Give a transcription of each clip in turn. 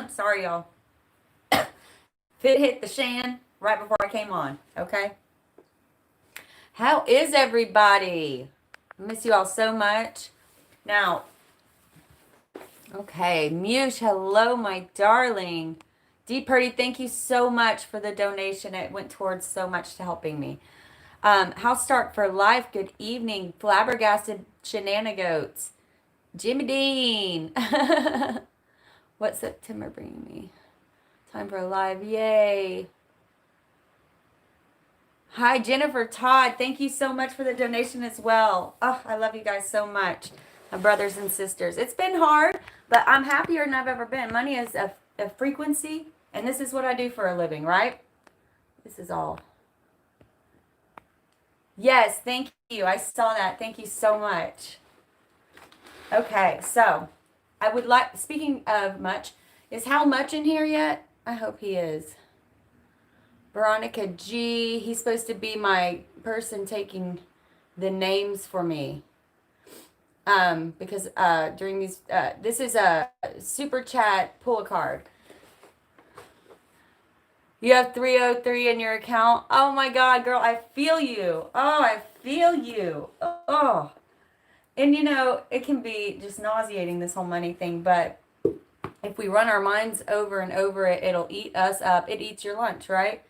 Sorry, y'all. Fit hit the shan right before I came on. Okay. How is everybody? I miss you all so much. Now, okay, Mush, hello, my darling. D Purdy, thank you so much for the donation. It went towards so much to helping me. House Start for Life, good evening. Flabbergasted Shenanigans. Jimmy Dean. What's September bringing me? Time for a live, yay. Hi, Jennifer Todd. Thank you so much for the donation as well. Oh, I love you guys so much, my brothers and sisters. It's been hard, but I'm happier than I've ever been. Money is a frequency, and this is what I do for a living, right? This is all. Yes, thank you. I saw that. Thank you so much. Okay, so I would like, speaking of much, is Hal Much in here yet? I hope he is. Veronica G. He's supposed to be my person taking the names for me. Because during these, this is a super chat, pull a card. You have 303 in your account. Oh my God, girl, I feel you. Oh, I feel you. Oh. And you know, it can be just nauseating, this whole money thing, but if we run our minds over and over it, it'll eat us up. It eats your lunch, right?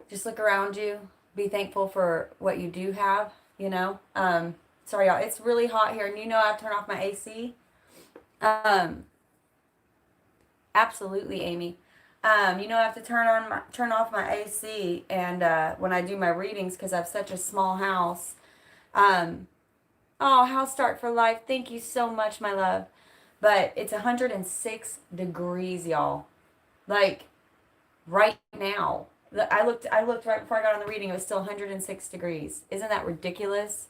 Just look around you. Be thankful for what you do have, you know. Sorry, y'all. It's really hot here, and you know I have to turn off my AC. Absolutely, Amy. You know I have to turn off my AC, and when I do my readings, because I have such a small house. Oh, House Start for Life. Thank you so much, my love. But it's 106 degrees, y'all. Like right now. I looked right before I got on the reading. It was still 106 degrees. Isn't that ridiculous?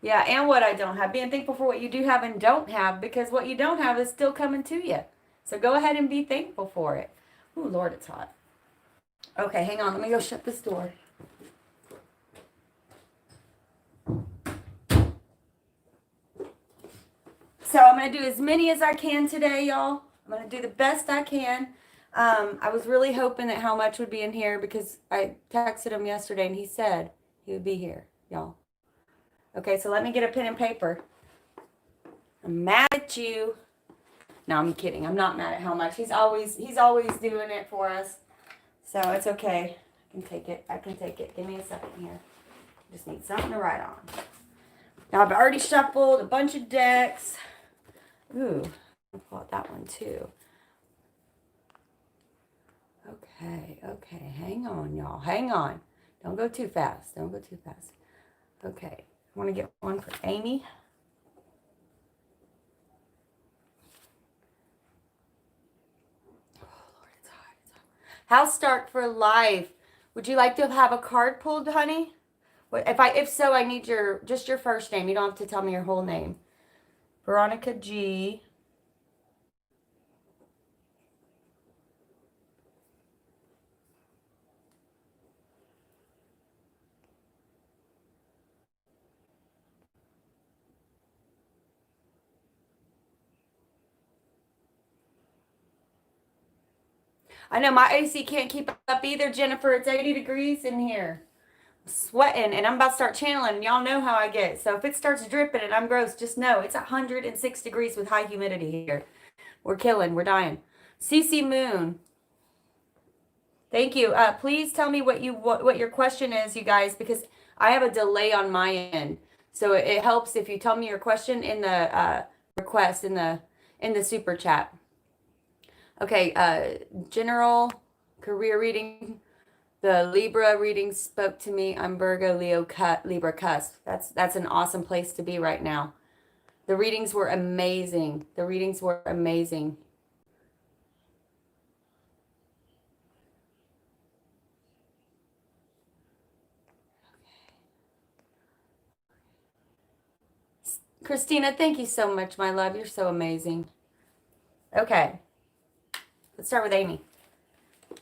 Yeah, and what I don't have. Being thankful for what you do have and don't have, because what you don't have is still coming to you. So go ahead and be thankful for it. Ooh, Lord, it's hot. Okay, hang on. Let me go shut this door. So I'm going to do as many as I can today, y'all. I'm going to do the best I can. I was really hoping that How Much would be in here because I texted him yesterday and he said he would be here, y'all. Okay, so let me get a pen and paper. I'm mad at you. No, I'm kidding. I'm not mad at How Much. He's always doing it for us. So it's okay. I can take it. I can take it. Give me a second here. Just need something to write on. Now I've already shuffled a bunch of decks. Ooh, I'll pull out that one too. Okay. Hang on, y'all. Hang on. Don't go too fast. Don't go too fast. Okay. I want to get one for Amy. Oh, Lord, it's hot. It's hot. House Start for Life. Would you like to have a card pulled, honey? If so, I need just your first name. You don't have to tell me your whole name. Veronica G. I know my AC can't keep up either, Jennifer. It's 80 degrees in here. I'm sweating, and I'm about to start channeling. Y'all know how I get. So if it starts dripping and I'm gross, just know it's 106 degrees with high humidity here. We're killing. We're dying. CC Moon. Thank you. Please tell me what your question is, you guys, because I have a delay on my end. So it helps if you tell me your question in the request in the super chat. Okay, general career reading. The Libra reading spoke to me. I'm Virgo, Leo, Libra cusp. That's an awesome place to be right now. The readings were amazing. The readings were amazing. Christina, thank you so much, my love. You're so amazing. Okay. Let's start with Amy.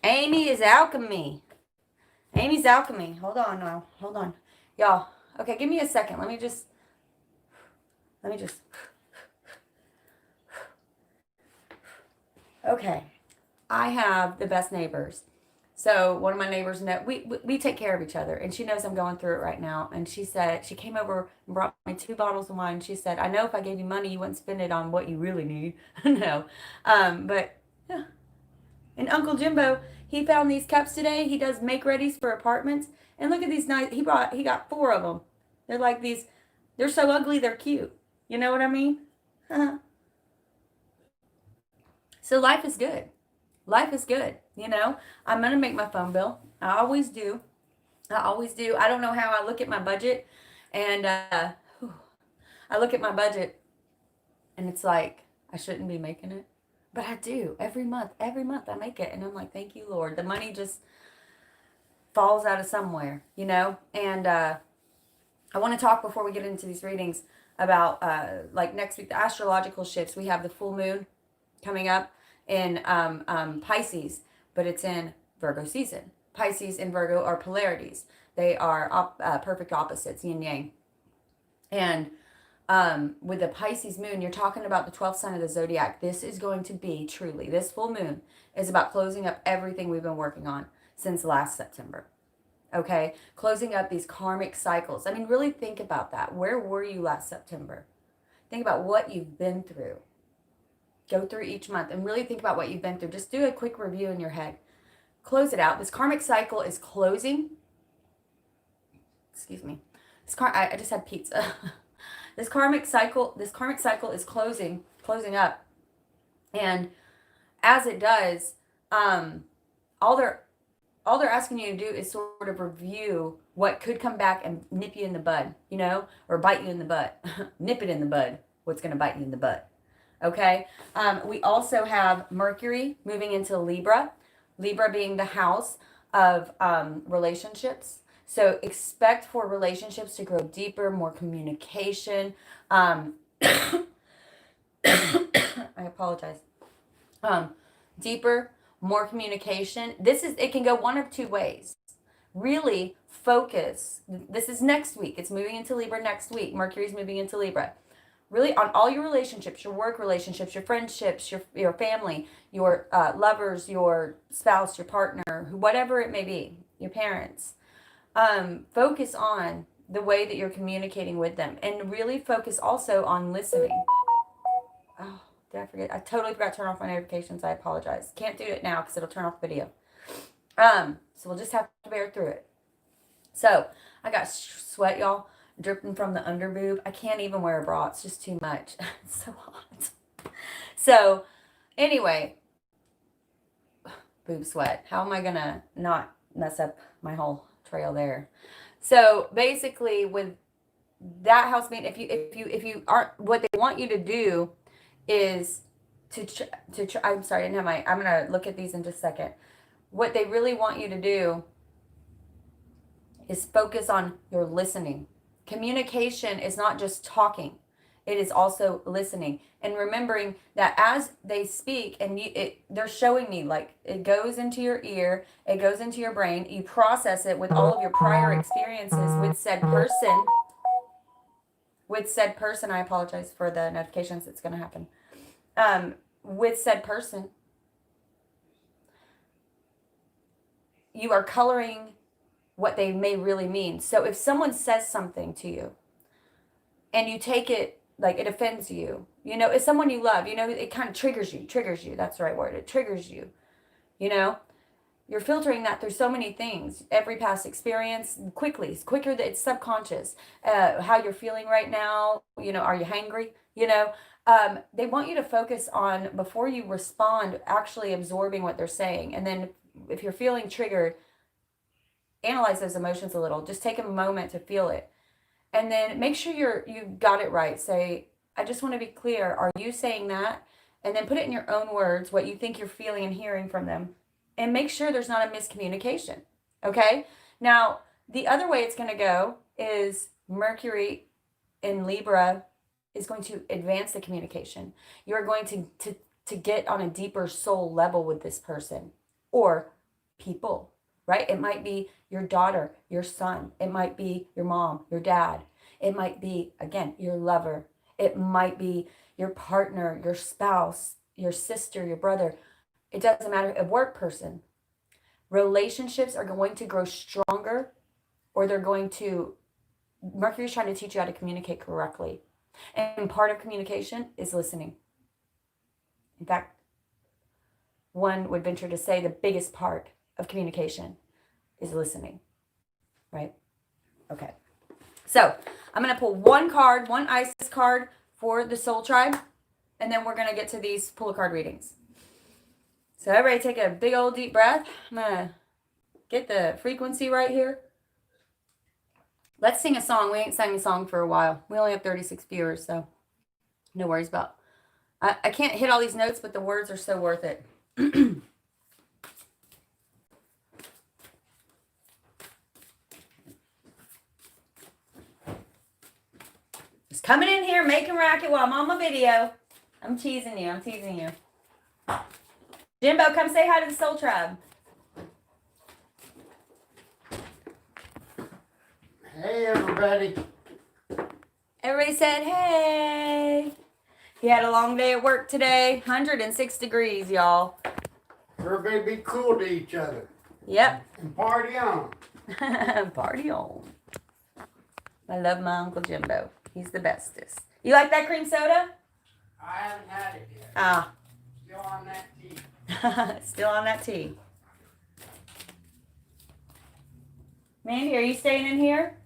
Amy is alchemy. Amy's alchemy. Hold on now. Hold on. Y'all. Okay, give me a second. Let me just. Okay. I have the best neighbors. So one of my neighbors, we take care of each other, and she knows I'm going through it right now. And she said, she came over and brought me 2 bottles of wine. She said, I know if I gave you money, you wouldn't spend it on what you really need. No. But yeah. And Uncle Jimbo, he found these cups today. He does make readies for apartments. And look at these nice, he got 4 of them. They're like these, they're so ugly, they're cute. You know what I mean? So life is good. Life is good. You know, I'm going to make my phone bill. I always do. I always do. I don't know how I look at my budget. And I look at my budget and it's like, I shouldn't be making it. But I do. Every month I make it. And I'm like, thank you, Lord. The money just falls out of somewhere, you know? And I want to talk before we get into these readings about like next week, the astrological shifts. We have the full moon coming up in Pisces, but it's in Virgo season. Pisces and Virgo are polarities. They are perfect opposites, yin yang. And with the Pisces moon, you're talking about the 12th sign of the zodiac. This is going to be truly, this full moon is about closing up everything we've been working on since last September. Okay? Closing up these karmic cycles. I mean, really think about that. Where were you last September? Think about what you've been through. Go through each month and really think about what you've been through. Just do a quick review in your head. Close it out. This karmic cycle is closing. Excuse me. I just had pizza. This karmic cycle is closing up. And as it does, all they're asking you to do is sort of review what could come back and nip you in the bud, you know, or bite you in the butt. Nip it in the bud. What's going to bite you in the butt. Okay. We also have Mercury moving into Libra. Libra being the house of relationships. So expect for relationships to grow deeper, more communication. I apologize. Deeper, more communication. It can go one of 2 ways. Really focus. This is next week. It's moving into Libra next week. Mercury's moving into Libra. Really on all your relationships, your work relationships, your friendships, your family, your lovers, your spouse, your partner, whatever it may be, your parents. Focus on the way that you're communicating with them, and really focus also on listening. Oh, did I forget? I totally forgot to turn off my notifications. I apologize. Can't do it now because it'll turn off the video. So we'll just have to bear through it. So I got sweat, y'all, dripping from the under boob. I can't even wear a bra. It's just too much. It's so hot. So anyway, boob sweat. How am I gonna not mess up my whole trail there? So basically, with that house being, if you aren't, what they want you to do is I'm sorry, I didn't have I'm gonna look at these in just a second. What they really want you to do is focus on your listening. Communication is not just talking. It is also listening and remembering that as they speak and they're showing me, like, it goes into your ear, it goes into your brain, you process it with all of your prior experiences with said person. I apologize for the notifications. It's going to happen. With said person, you are coloring what they may really mean. So if someone says something to you and you take it like it offends you, you know, it's someone you love, you know, it kind of triggers you. That's the right word. It triggers you, you know, you're filtering that through so many things, every past experience, quicker that it's subconscious, how you're feeling right now, you know, are you hangry, you know, they want you to focus on, before you respond, actually absorbing what they're saying. And then if you're feeling triggered, analyze those emotions a little. Just take a moment to feel it. And then make sure you got it right. Say, I just want to be clear. Are you saying that? And then put it in your own words, what you think you're feeling and hearing from them. And make sure there's not a miscommunication. Okay? Now, the other way it's going to go is Mercury in Libra is going to advance the communication. You're going to to get on a deeper soul level with this person or people, right? It might be your daughter, your son. It might be your mom, your dad. It might be, again, your lover. It might be your partner, your spouse, your sister, your brother. It doesn't matter, a work person. Relationships are going to grow stronger, or they're going to, Mercury's trying to teach you how to communicate correctly. And part of communication is listening. In fact, one would venture to say the biggest part of communication is listening, right? Okay. So I'm going to pull one card, one Isis card for the Soul Tribe, and then we're going to get to these pull a card readings. So everybody take a big old deep breath. I'm going to get the frequency right here. Let's sing a song. We ain't sang a song for a while. We only have 36 viewers, so no worries about. I can't hit all these notes, but the words are so worth it. Just coming in here, making racket while I'm on my video. I'm teasing you. I'm teasing you. Jimbo, come say hi to the Soul Tribe. Hey, everybody. Everybody said, hey. He had a long day at work today. 106 degrees, y'all. We're going to be cool to each other. Yep. And party on. Party on. I love my Uncle Jimbo. He's the bestest. You like that cream soda? I haven't had it yet. Ah. Still on that tea. Still on that tea. Mandy, are you staying in here?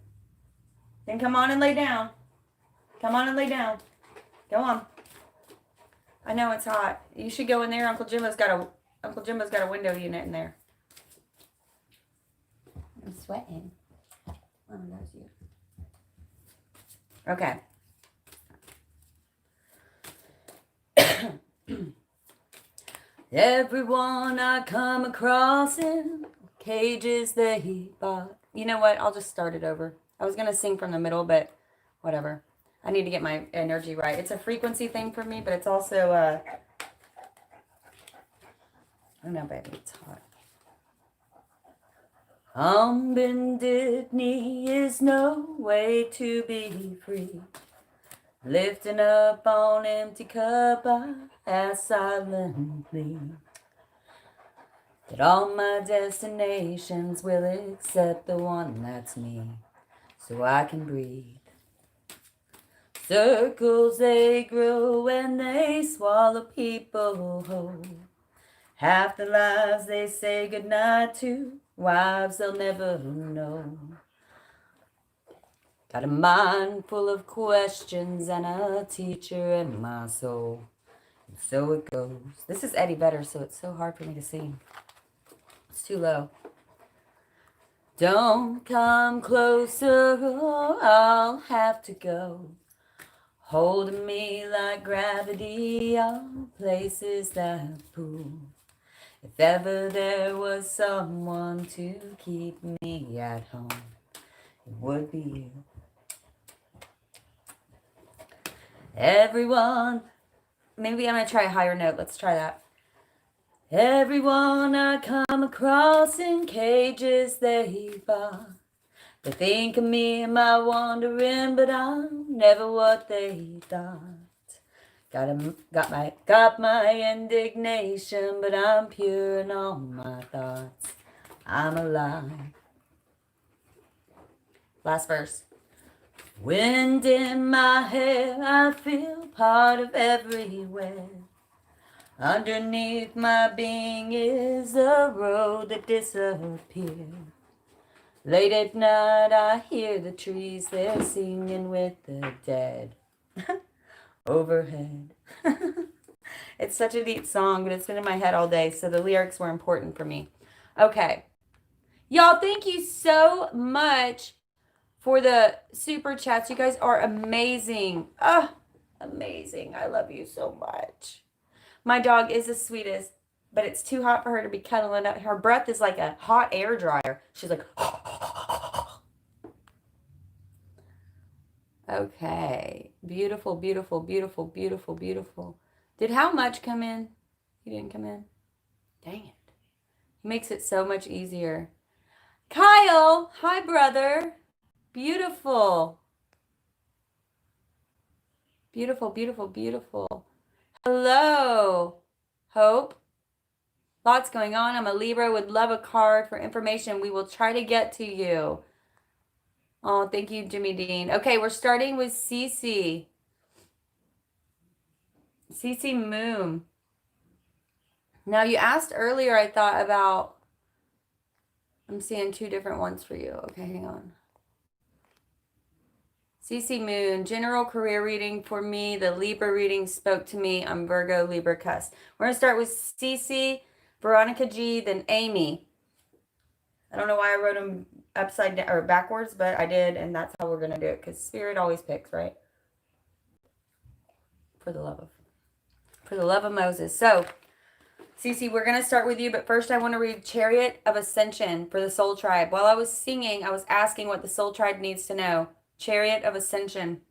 Then come on and lay down. Come on and lay down. Go on. I know it's hot. You should go in there. Uncle Jimbo's got a window unit in there. I'm sweating. Oh, that's you. Okay. Everyone I come across in cages they bought. You know what? I'll just start it over. I was going to sing from the middle, but whatever. I need to get my energy right. It's a frequency thing for me, but it's also, oh no, baby, it's hot. On bended knee is no way to be free. Lifting up on empty cup, I ask silently that all my destinations will accept the one that's me, so I can breathe. Circles they grow and they swallow people whole. Half the lives they say goodnight to, wives they'll never know. Got a mind full of questions and a teacher in my soul. And so it goes. This is Eddie Vedder, so it's so hard for me to sing. It's too low. Don't come closer or I'll have to go. Holding me like gravity, all places that pull. If ever there was someone to keep me at home, it would be you. Everyone, maybe I'm going to try a higher note. Let's try that. Everyone I come across in cages they bought. They think of me and my wandering, but I'm never what they thought. Got my indignation, but I'm pure in all my thoughts. I'm alive. Last verse. Wind in my hair, I feel part of everywhere. Underneath my being is a road that disappears. Late at night I hear the trees, they're singing with the dead overhead. It's such a deep song, but it's been in my head all day, so the lyrics were important for me. Okay. Y'all, thank you so much for the super chats. You guys are amazing. Oh, amazing. I love you so much. My dog is the sweetest, but it's too hot for her to be cuddling up. Her breath is like a hot air dryer. She's like, okay. Beautiful, beautiful, beautiful, beautiful, beautiful. Did How Much come in? He didn't come in. Dang it. He makes it so much easier. Kyle, hi, brother. Beautiful. Beautiful, beautiful, beautiful. Hello, Hope. Lots going on. I'm a Libra. Would love a card for information. We will try to get to you. Oh, thank you, Jimmy Dean. Okay, we're starting with Cece. Cece Moon. Now, you asked earlier, I thought about, I'm seeing two different ones for you. Okay, hang on. Cece Moon, general career reading for me. The Libra reading spoke to me. I'm Virgo, Libra, Cusp. We're going to start with Cece, Veronica G, then Amy. I don't know why I wrote them upside down or backwards, but I did, and that's how we're going to do it because Spirit always picks, right? For the love of Moses. So, Cece, we're going to start with you, but first I want to read Chariot of Ascension for the Soul Tribe. While I was singing, I was asking what the Soul Tribe needs to know. Chariot of Ascension.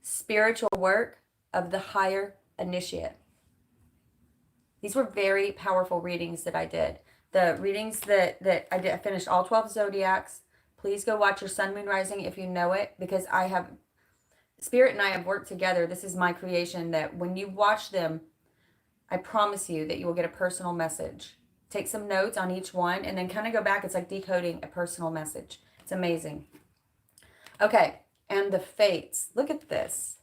Spiritual work of the higher initiate. These were very powerful readings that I did. The readings that I did, I finished all 12 zodiacs. Please go watch your Sun, Moon, Rising if you know it, because Spirit and I have worked together. This is my creation that when you watch them, I promise you that you will get a personal message. Take some notes on each one and then kind of go back. It's like decoding a personal message. It's amazing. Okay, and the fates. Look at this.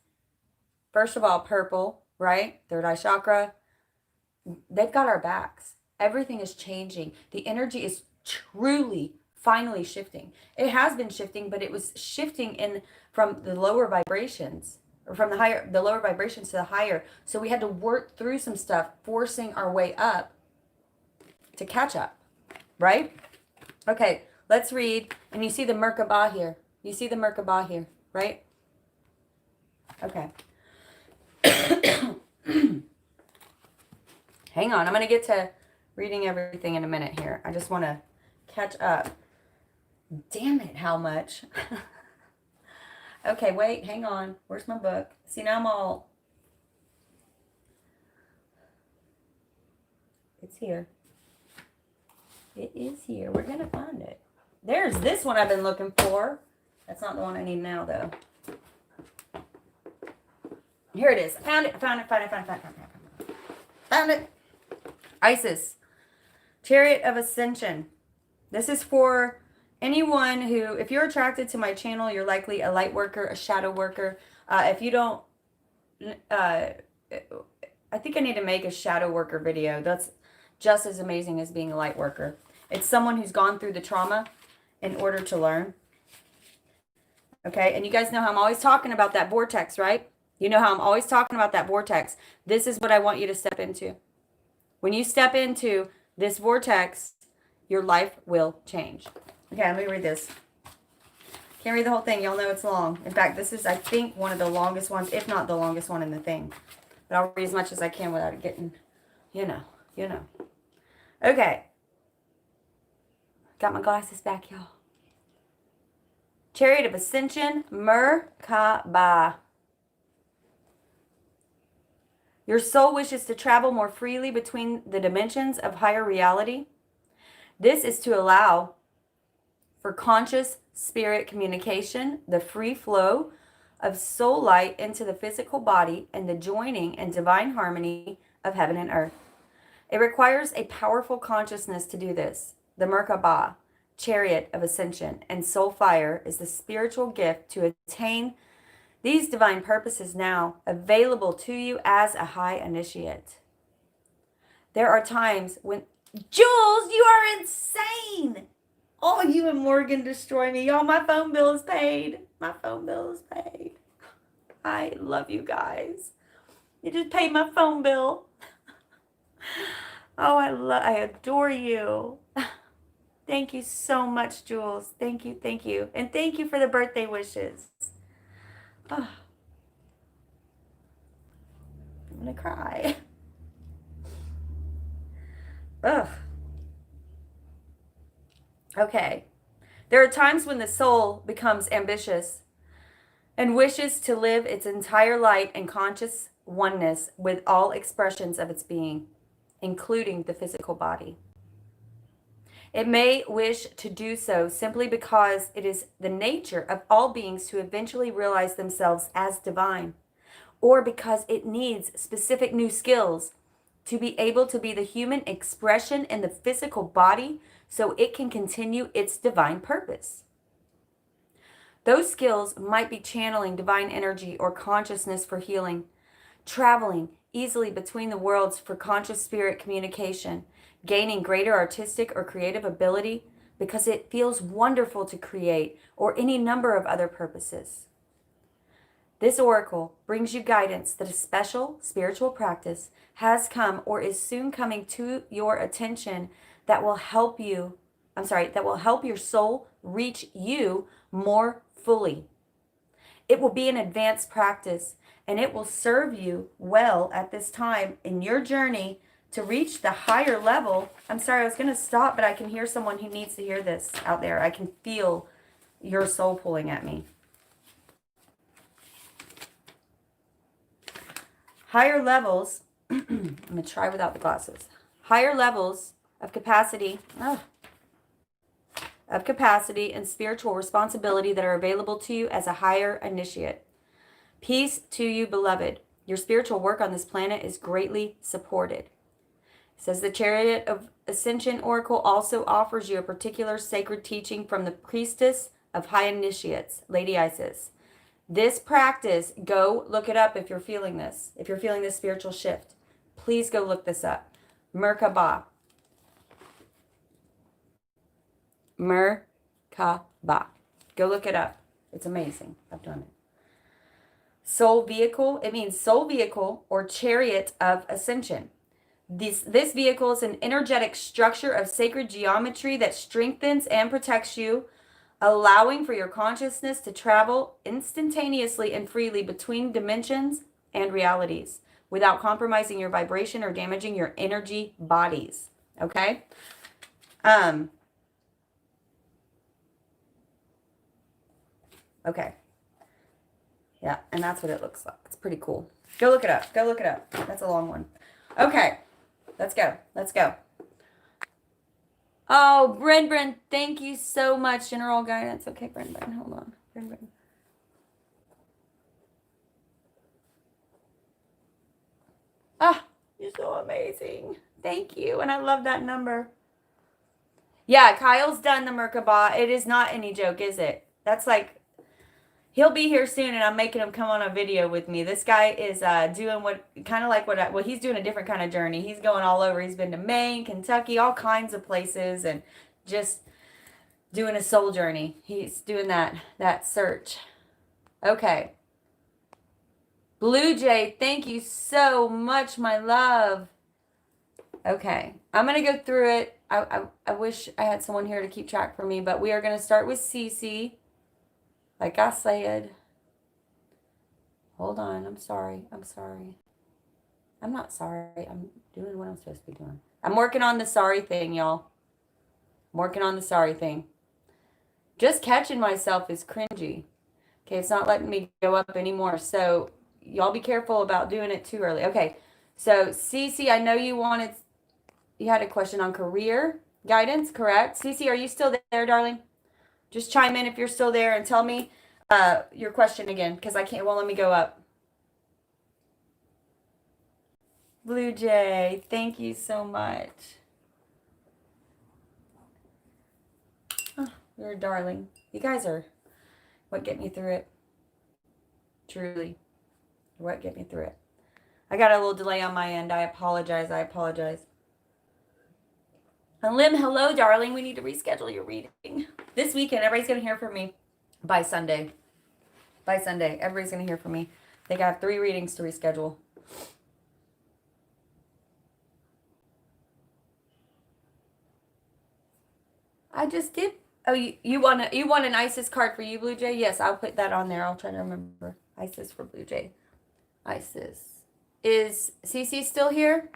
First of all, purple, right? Third eye chakra. They've got our backs. Everything is changing. The energy is truly, finally shifting. It has been shifting, but it was shifting from the lower vibrations, or from the lower vibrations to the higher. So we had to work through some stuff, forcing our way up to catch up, right? Okay, let's read. And you see the Merkabah here. You see the Merkabah here, right? Okay. Hang on. I'm going to get to reading everything in a minute here. I just want to catch up. Damn it, how much? Okay, wait. Hang on. Where's my book? See, now I'm all... It's here. It is here. We're going to find it. There's this one I've been looking for. That's not the one I need now, though. Here it is. I found it. Found it. Isis. Chariot of Ascension. This is for anyone who, if you're attracted to my channel, you're likely a light worker, a shadow worker. If you don't, I think I need to make a shadow worker video. That's just as amazing as being a light worker. It's someone who's gone through the trauma in order to learn. Okay, and you guys know how I'm always talking about that vortex, right? You know how I'm always talking about that vortex. This is what I want you to step into. When you step into this vortex, your life will change. Okay, let me read this. Can't read the whole thing. Y'all know it's long. In fact, this is, I think, one of the longest ones, if not the longest one in the thing. But I'll read as much as I can without it getting, you know. Okay. Got my glasses back, y'all. Chariot of Ascension, Merkabah. Your soul wishes to travel more freely between the dimensions of higher reality. This is to allow for conscious spirit communication, the free flow of soul light into the physical body, and the joining and divine harmony of heaven and earth. It requires a powerful consciousness to do this. The Merkabah, Chariot of Ascension, and Soul Fire is the spiritual gift to attain these divine purposes now available to you as a high initiate. There are times when, Jules, you are insane. Oh, you and Morgan destroy me. Y'all, my phone bill is paid. I love you guys. You just paid my phone bill. Oh, I adore you. Thank you so much, Jules. Thank you. And thank you for the birthday wishes. Oh, I'm going to cry. Ugh. Okay. There are times when the soul becomes ambitious and wishes to live its entire light and conscious oneness with all expressions of its being, including the physical body. It may wish to do so simply because it is the nature of all beings to eventually realize themselves as divine, or because it needs specific new skills to be able to be the human expression in the physical body so it can continue its divine purpose. Those skills might be channeling divine energy or consciousness for healing, traveling easily between the worlds for conscious spirit communication, gaining greater artistic or creative ability because it feels wonderful to create, or any number of other purposes. This oracle brings you guidance that a special spiritual practice has come or is soon coming to your attention that will help your soul reach you more fully. It will be an advanced practice, and it will serve you well at this time in your journey to reach the higher level. I'm sorry, I was going to stop, but I can hear someone who needs to hear this out there. I can feel your soul pulling at me. Higher levels, I'm going to try without the glasses. Higher levels of capacity, and spiritual responsibility that are available to you as a higher initiate. Peace to you, beloved. Your spiritual work on this planet is greatly supported. It says the Chariot of Ascension Oracle also offers you a particular sacred teaching from the priestess of high initiates, Lady Isis. This practice, go look it up if you're feeling this. If you're feeling this spiritual shift, please go look this up. Merkaba. Merkaba. Go look it up. It's amazing. I've done it. Soul vehicle. It means soul vehicle or chariot of ascension. This vehicle is an energetic structure of sacred geometry that strengthens and protects you, allowing for your consciousness to travel instantaneously and freely between dimensions and realities without compromising your vibration or damaging your energy bodies. Okay? Okay. Yeah, and that's what it looks like. It's pretty cool. Go look it up. Go look it up. That's a long one. Okay. Let's go. Let's go. Oh, Bren, thank you so much. General guidance. Okay, Bren, hold on. Bren. Ah, you're so amazing. Thank you. And I love that number. Yeah, Kyle's done the Merkaba. It is not any joke, is it? That's like, he'll be here soon, and I'm making him come on a video with me. This guy is doing what he's doing a different kind of journey. He's going all over. He's been to Maine, Kentucky, all kinds of places, and just doing a soul journey. He's doing that search. Okay. Blue Jay, thank you so much, my love. Okay, I'm going to go through it. I wish I had someone here to keep track for me, but we are going to start with Cece. Like I said, hold on. I'm sorry. I'm not sorry. I'm doing what I'm supposed to be doing. I'm working on the sorry thing, y'all. I'm working on the sorry thing. Just catching myself is cringy. Okay, it's not letting me go up anymore. So y'all be careful about doing it too early. Okay, so Cece, I know you had a question on career guidance, correct? Cece, are you still there, darling? Just chime in if you're still there and tell me your question again, because it won't let me go up. Blue Jay, thank you so much. Oh, you're a darling. You guys are what get me through it. Truly. What get me through it. I got a little delay on my end. I apologize. And Lim, hello, darling. We need to reschedule your reading. This weekend, everybody's going to hear from me by Sunday. Everybody's going to hear from me. I think I have 3 readings to reschedule. I just did. Oh, you want an Isis card for you, Blue Jay? Yes, I'll put that on there. I'll try to remember. Isis for Blue Jay. Isis. Is Cece still here?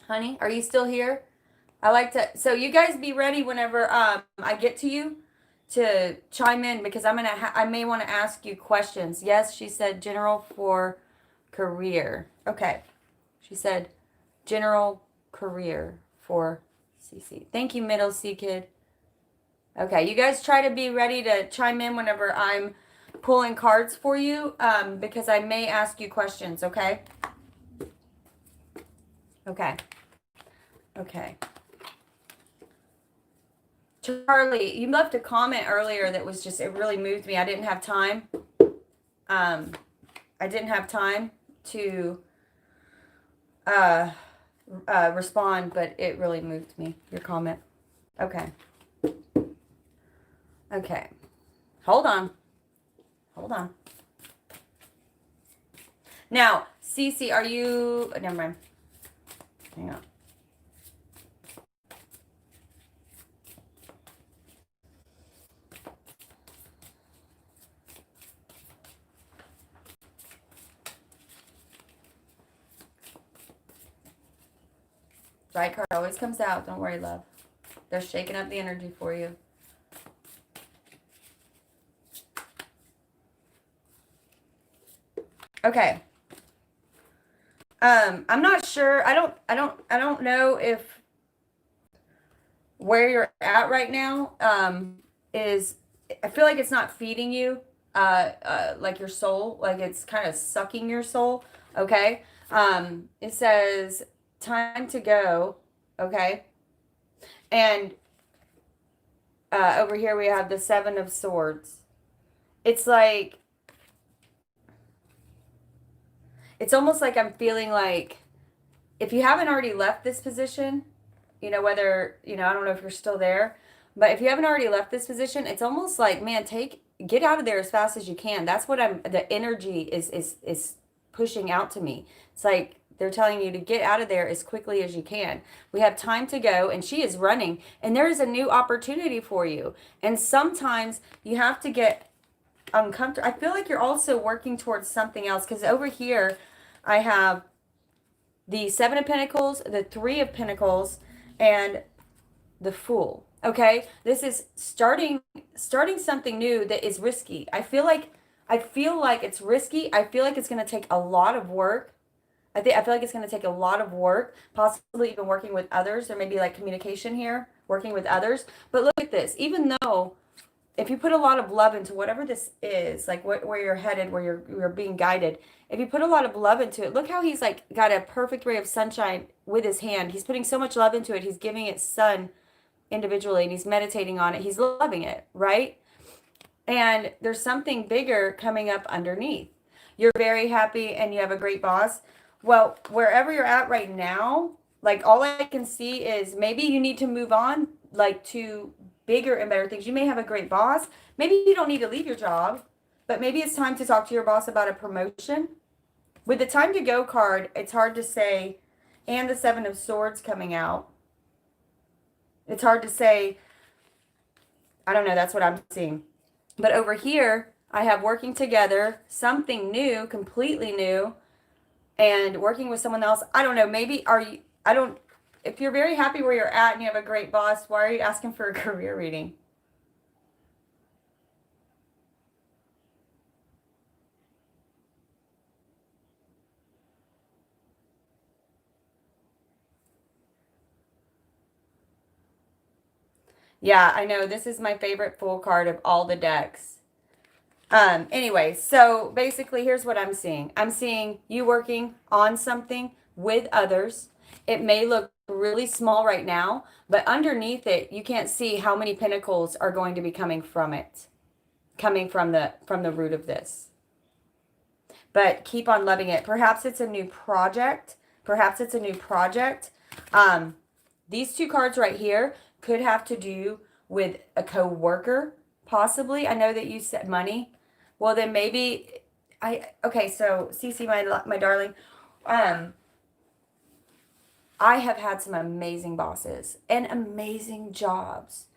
Honey, are you still here? So you guys be ready whenever I get to you to chime in, because I may want to ask you questions. Yes, she said general for career. Okay. She said general career for CC. Thank you, middle C kid. Okay, you guys try to be ready to chime in whenever I'm pulling cards for you, because I may ask you questions, okay? Okay. Okay. Charlie, you left a comment earlier that was just, it really moved me. I didn't have time. I didn't have time to respond, but it really moved me, your comment. Okay. Okay. Hold on. Hold on. Now, Cece, are you... Never mind. Hang on. Right card always comes out. Don't worry, love. They're shaking up the energy for you. Okay. I'm not sure. I don't know if where you're at right now is, I feel like it's not feeding you like your soul, like it's kind of sucking your soul. Okay. It says time to go. Okay. And over here we have the Seven of Swords. It's like, it's almost like I'm feeling like if you haven't already left this position, you know, whether, you know, I don't know if you're still there, but if you haven't already left this position, it's almost like, man, get out of there as fast as you can. That's what the energy is pushing out to me. It's like they're telling you to get out of there as quickly as you can. We have time to go, and she is running, and there is a new opportunity for you. And sometimes you have to get uncomfortable. I feel like you're also working towards something else, because over here I have the Seven of Pentacles, the Three of Pentacles, and the Fool. Okay, this is starting something new that is risky. I feel like it's risky. I feel like it's going to take a lot of work. I feel like it's going to take a lot of work, possibly even working with others. There may be like communication here, working with others. But look at this. Even though if you put a lot of love into whatever this is, like where you're headed, where you're being guided, if you put a lot of love into it, look how he's like got a perfect ray of sunshine with his hand. He's putting so much love into it. He's giving it sun individually, and he's meditating on it. He's loving it, right? And there's something bigger coming up underneath. You're very happy and you have a great boss. Well, wherever you're at right now, like all I can see is maybe you need to move on, like to bigger and better things. You may have a great boss. Maybe you don't need to leave your job, but maybe it's time to talk to your boss about a promotion. With the time to go card, it's hard to say, and the Seven of Swords coming out. It's hard to say. I don't know. That's what I'm seeing. But over here, I have working together, something new, completely new, and working with someone else. I don't know. Maybe if you're very happy where you're at and you have a great boss, why are you asking for a career reading? Yeah, I know. This is my favorite Fool card of all the decks. Anyway, so basically here's what I'm seeing. I'm seeing you working on something with others. It may look really small right now, but underneath it, you can't see how many pentacles are going to be coming from it, coming from the root of this. But keep on loving it. Perhaps it's a new project. Perhaps it's a new project. These two cards right here could have to do with a co-worker, possibly. I know that you said money. Well, then maybe okay, so Cece, my darling, I have had some amazing bosses and amazing jobs.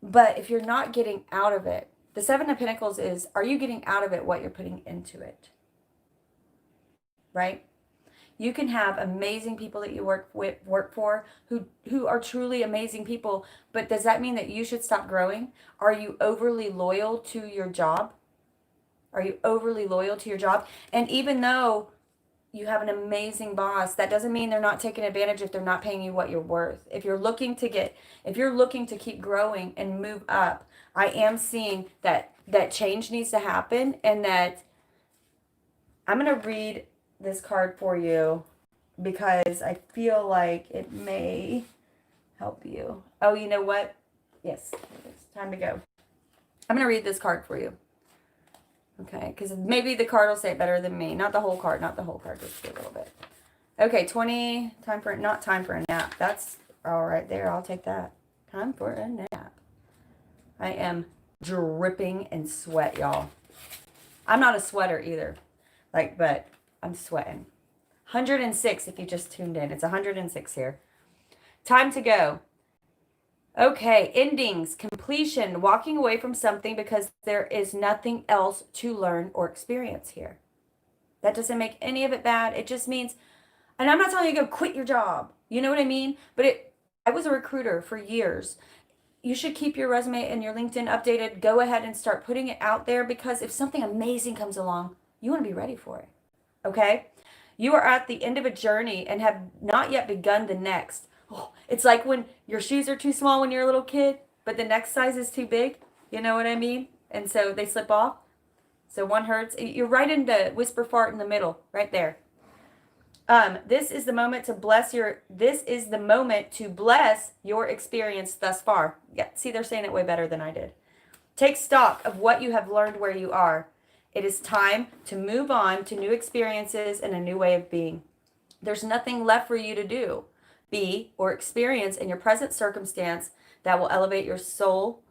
But if you're not getting out of it, the Seven of Pentacles is, are you getting out of it what you're putting into it? Right? You can have amazing people that you work for who are truly amazing people, but does that mean that you should stop growing? Are you overly loyal to your job? Are you overly loyal to your job? And even though you have an amazing boss. That doesn't mean they're not taking advantage if they're not paying you what you're worth. If you're looking to keep growing and move up, I am seeing that change needs to happen, and that I'm going to read this card for you because I feel like it may help you. Oh, you know what? Yes, it's time to go. I'm going to read this card for you. Okay, because maybe the card will say it better than me. Not the whole card, just a little bit. Okay, not time for a nap. That's all right there. I'll take that. Time for a nap. I am dripping in sweat, y'all. I'm not a sweater either. But I'm sweating. 106 if you just tuned in. It's 106 here. Time to go. Okay, endings, completion, walking away from something because there is nothing else to learn or experience here. That doesn't make any of it bad. It just means, and I'm not telling you to go quit your job. You know what I mean? But I was a recruiter for years. You should keep your resume and your LinkedIn updated. Go ahead and start putting it out there, because if something amazing comes along, you want to be ready for it. Okay? You are at the end of a journey and have not yet begun the next. Oh, it's like when your shoes are too small when you're a little kid, but the next size is too big. You know what I mean? And so they slip off. So one hurts. You're right in the whisper fart in the middle, right there. This is the moment to bless your experience thus far. Yeah, see, they're saying it way better than I did. Take stock of what you have learned where you are. It is time to move on to new experiences and a new way of being. There's nothing left for you to do, be, or experience in your present circumstance that will elevate your soul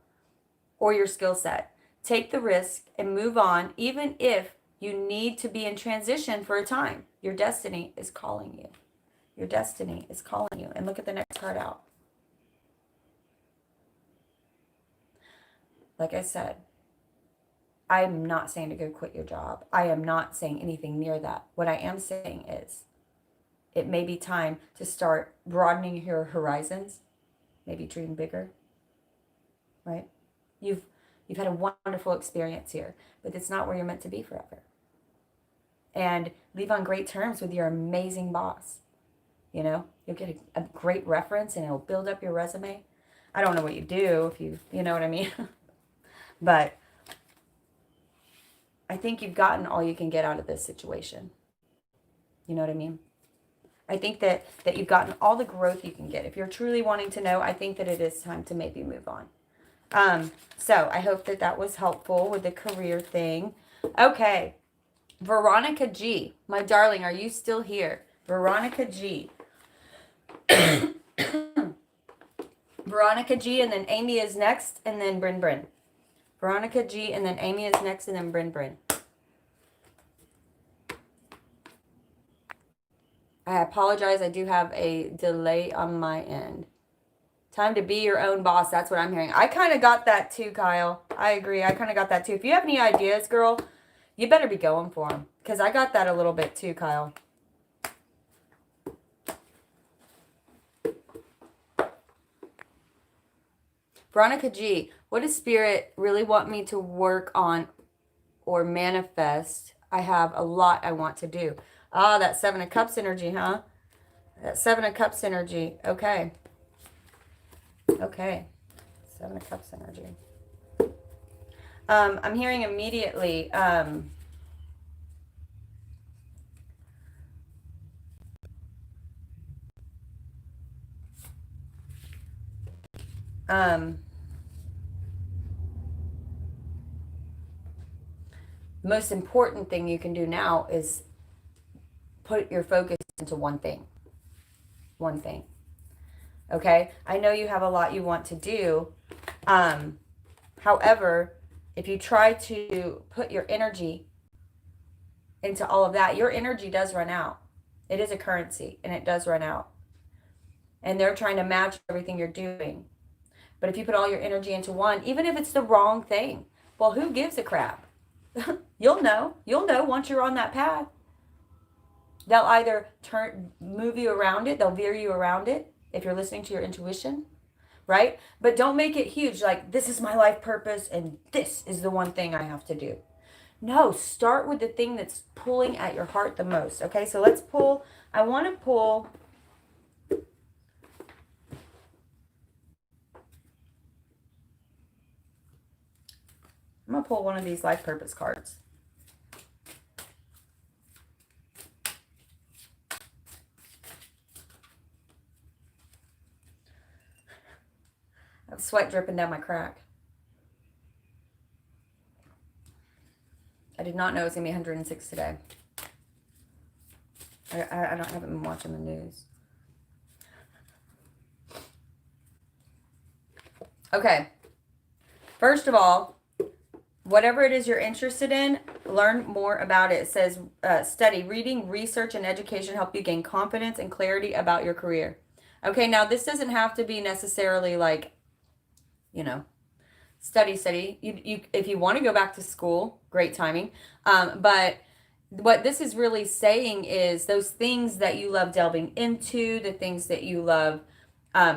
or your skill set. Take the risk and move on, even if you need to be in transition for a time. Your destiny is calling you. Your destiny is calling you. And look at the next card out. Like I said, I'm not saying to go quit your job. I am not saying anything near that. What I am saying is it may be time to start broadening your horizons, maybe dream bigger, right? You've had a wonderful experience here, but it's not where you're meant to be forever. And leave on great terms with your amazing boss. You know, you'll get a great reference and it'll build up your resume. I don't know what you do if you know what I mean. But I think you've gotten all you can get out of this situation. You know what I mean? I think that you've gotten all the growth you can get. If you're truly wanting to know, I think that it is time to maybe move on. So I hope that was helpful with the career thing. Okay. Veronica G. My darling, are you still here? Veronica G. Veronica G, and then Amy is next, and then Bryn. Veronica G, and then Amy is next, and then Bryn. I apologize. I do have a delay on my end. Time to be your own boss. That's what I'm hearing. I kind of got that too, Kyle. I agree. I kind of got that too. If you have any ideas, girl, you better be going for them. Because I got that a little bit too, Kyle. Veronica G, what does Spirit really want me to work on or manifest? I have a lot I want to do. Ah, that Seven of Cups energy, huh? That Seven of Cups energy. Okay. Okay. Seven of Cups energy. I'm hearing immediately, most important thing you can do now is put your focus into one thing. One thing. Okay? I know you have a lot you want to do. However, if you try to put your energy into all of that, your energy does run out. It is a currency, and it does run out. And they're trying to match everything you're doing. But if you put all your energy into one, even if it's the wrong thing, well, who gives a crap? You'll know. You'll know once you're on that path. They'll either move you around it. They'll veer you around it if you're listening to your intuition, right? But don't make it huge, like this is my life purpose and this is the one thing I have to do. No, start with the thing that's pulling at your heart the most. Okay, so let's pull. I want to pull. I'm going to pull one of these life purpose cards. I have sweat dripping down my crack. I did not know it was going to be 106 today. I haven't been watching the news. Okay. First of all, whatever it is you're interested in, learn more about it. It says study, reading, research, and education help you gain confidence and clarity about your career. Okay, now this doesn't have to be necessarily like, study. You if you want to go back to school, great timing. But what this is really saying is those things that you love delving into, the things that you love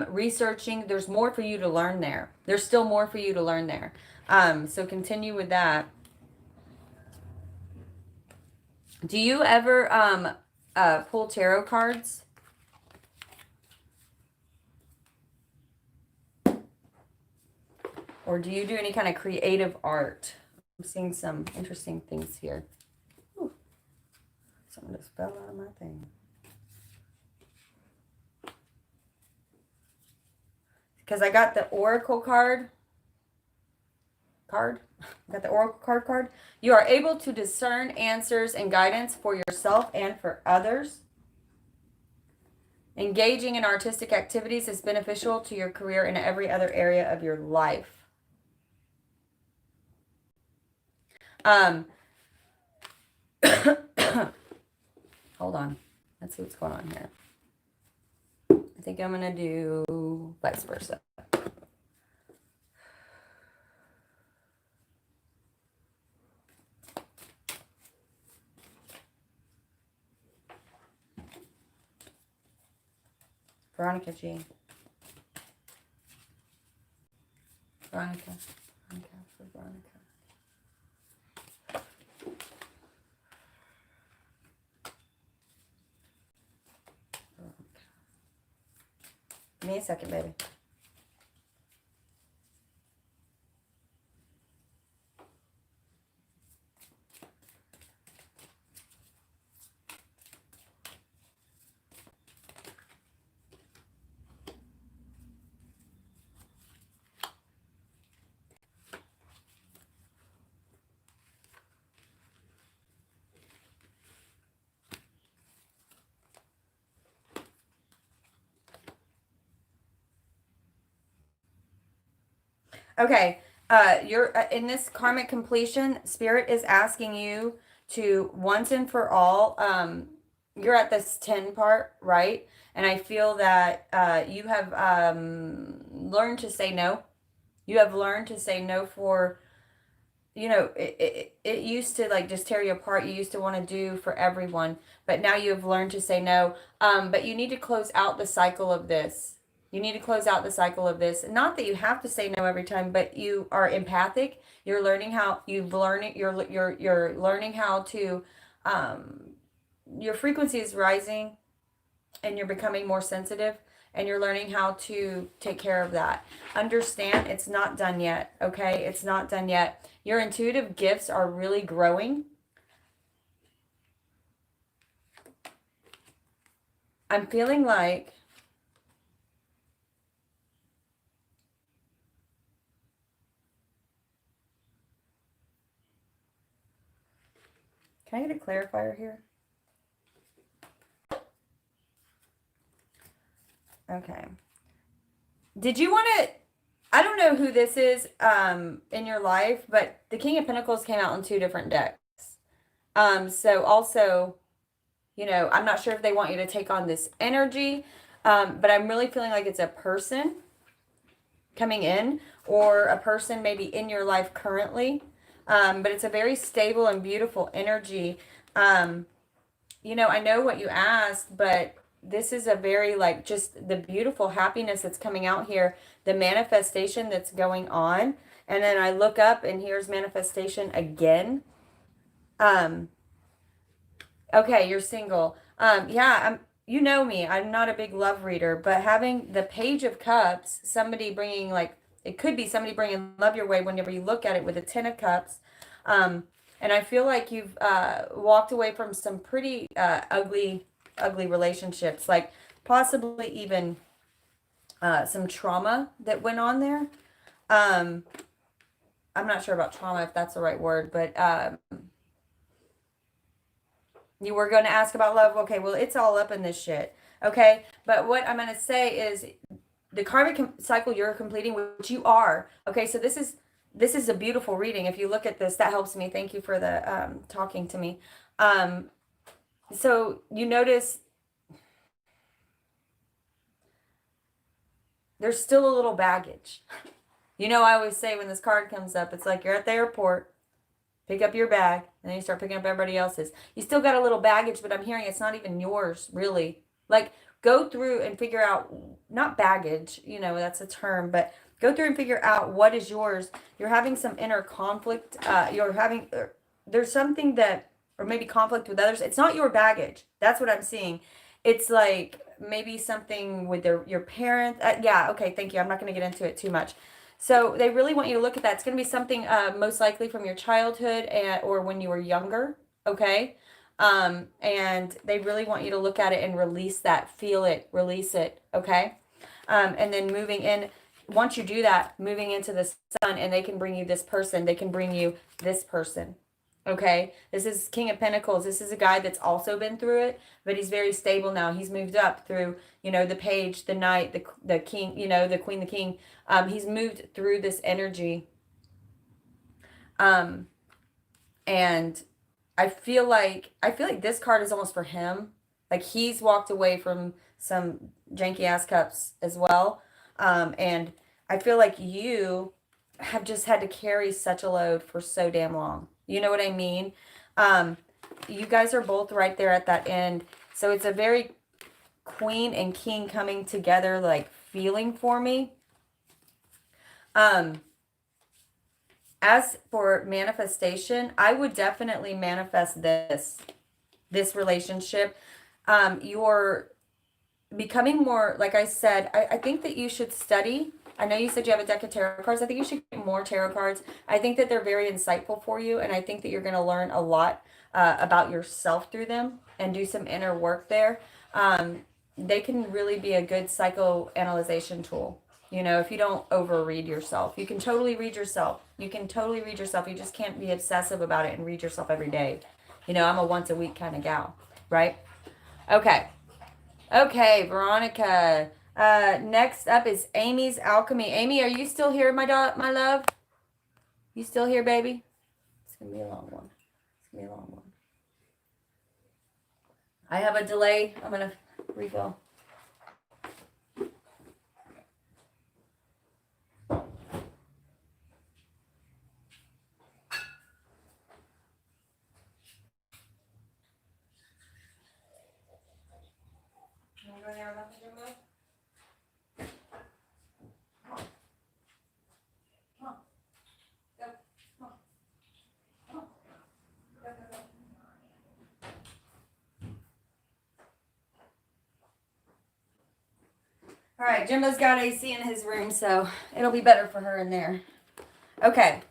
researching, there's more for you to learn there. There's still more for you to learn there. So continue with that. Do you ever pull tarot cards? Or do you do any kind of creative art? I'm seeing some interesting things here. Ooh, something just fell out of my thing. Because I got the Oracle card. I got the Oracle card. You are able to discern answers and guidance for yourself and for others. Engaging in artistic activities is beneficial to your career and every other area of your life. Hold on. Let's see what's going on here. I think I'm going to do vice versa. Veronica G. Veronica for Veronica. Give me a second, baby. Okay, you're in this karmic completion. Spirit is asking you to once and for all. You're at this 10 part, right? And I feel that you have learned to say no. You have learned to say no for, it used to like just tear you apart. You used to want to do for everyone, but now you have learned to say no. But you need to close out the cycle of this. You need to close out the cycle of this. Not that you have to say no every time, but you are empathic. You're learning how you're learning how to your frequency is rising and you're becoming more sensitive and you're learning how to take care of that. Understand it's not done yet, okay? It's not done yet. Your intuitive gifts are really growing. I'm feeling like can I get a clarifier here? Okay. Did you want to, I don't know who this is in your life, but the King of Pentacles came out on 2 different decks. So also, I'm not sure if they want you to take on this energy, but I'm really feeling like it's a person coming in or a person maybe in your life currently. But it's a very stable and beautiful energy. I know what you asked, but this is a very like just the beautiful happiness that's coming out here, the manifestation that's going on. And then I look up and here's manifestation again. Um, okay, you're single. Yeah, you know me. I'm not a big love reader, but having the Page of Cups, somebody bringing like it could be somebody bringing love your way whenever you look at it with the Ten of Cups. Um, and I feel like you've walked away from some pretty ugly relationships, like possibly even some trauma that went on there. Um, I'm not sure about trauma if that's the right word, but you were going to ask about love. Okay, well, it's all up in this shit. Okay, but what I'm going to say is the karmic cycle you're completing, which you are. Okay, so this is a beautiful reading. If you look at this, that helps me. Thank you for the talking to me. So you notice there's still a little baggage. You know, I always say when this card comes up, it's like you're at the airport, pick up your bag, and then you start picking up everybody else's. You still got a little baggage, but I'm hearing it's not even yours, really. Like, go through and figure out, not baggage, you know, that's a term, but go through and figure out what is yours. You're having some inner conflict. There's something that, or maybe conflict with others. It's not your baggage. That's what I'm seeing. It's like maybe something with your parents. Yeah, okay, thank you. I'm not going to get into it too much. So they really want you to look at that. It's going to be something most likely from your childhood or when you were younger, okay? And they really want you to look at it and release that, feel it, release it, okay? And then moving in, once you do that, moving into the sun, and they can bring you this person, they can bring you this person, okay? This is King of Pentacles. This is a guy that's also been through it, but he's very stable now. He's moved up through, you know, the Page, the Knight, the King, you know, the Queen, the King. He's moved through this energy. And I feel like this card is almost for him. Like he's walked away from some janky ass cups as well. And I feel like you have just had to carry such a load for so damn long. You know what I mean? You guys are both right there at that end. So it's a very Queen and King coming together, like feeling for me. As for manifestation, I would definitely manifest this relationship. You're becoming more, like I said, I think that you should study. I know you said you have a deck of tarot cards. I think you should get more tarot cards. I think that they're very insightful for you, and I think that you're going to learn a lot about yourself through them and do some inner work there. They can really be a good psychoanalyzation tool. You know, if you don't overread yourself, you can totally read yourself. You can totally read yourself. You just can't be obsessive about it and read yourself every day. You know, I'm a once a week kind of gal, right? Okay. Okay, Veronica. Next up is Amy's Alchemy. Amy, are you still here, my love? You still here, baby? It's going to be a long one. It's going to be a long one. I have a delay. I'm going to refill. All right, Jimbo's got AC in his room, so it'll be better for her in there. Okay.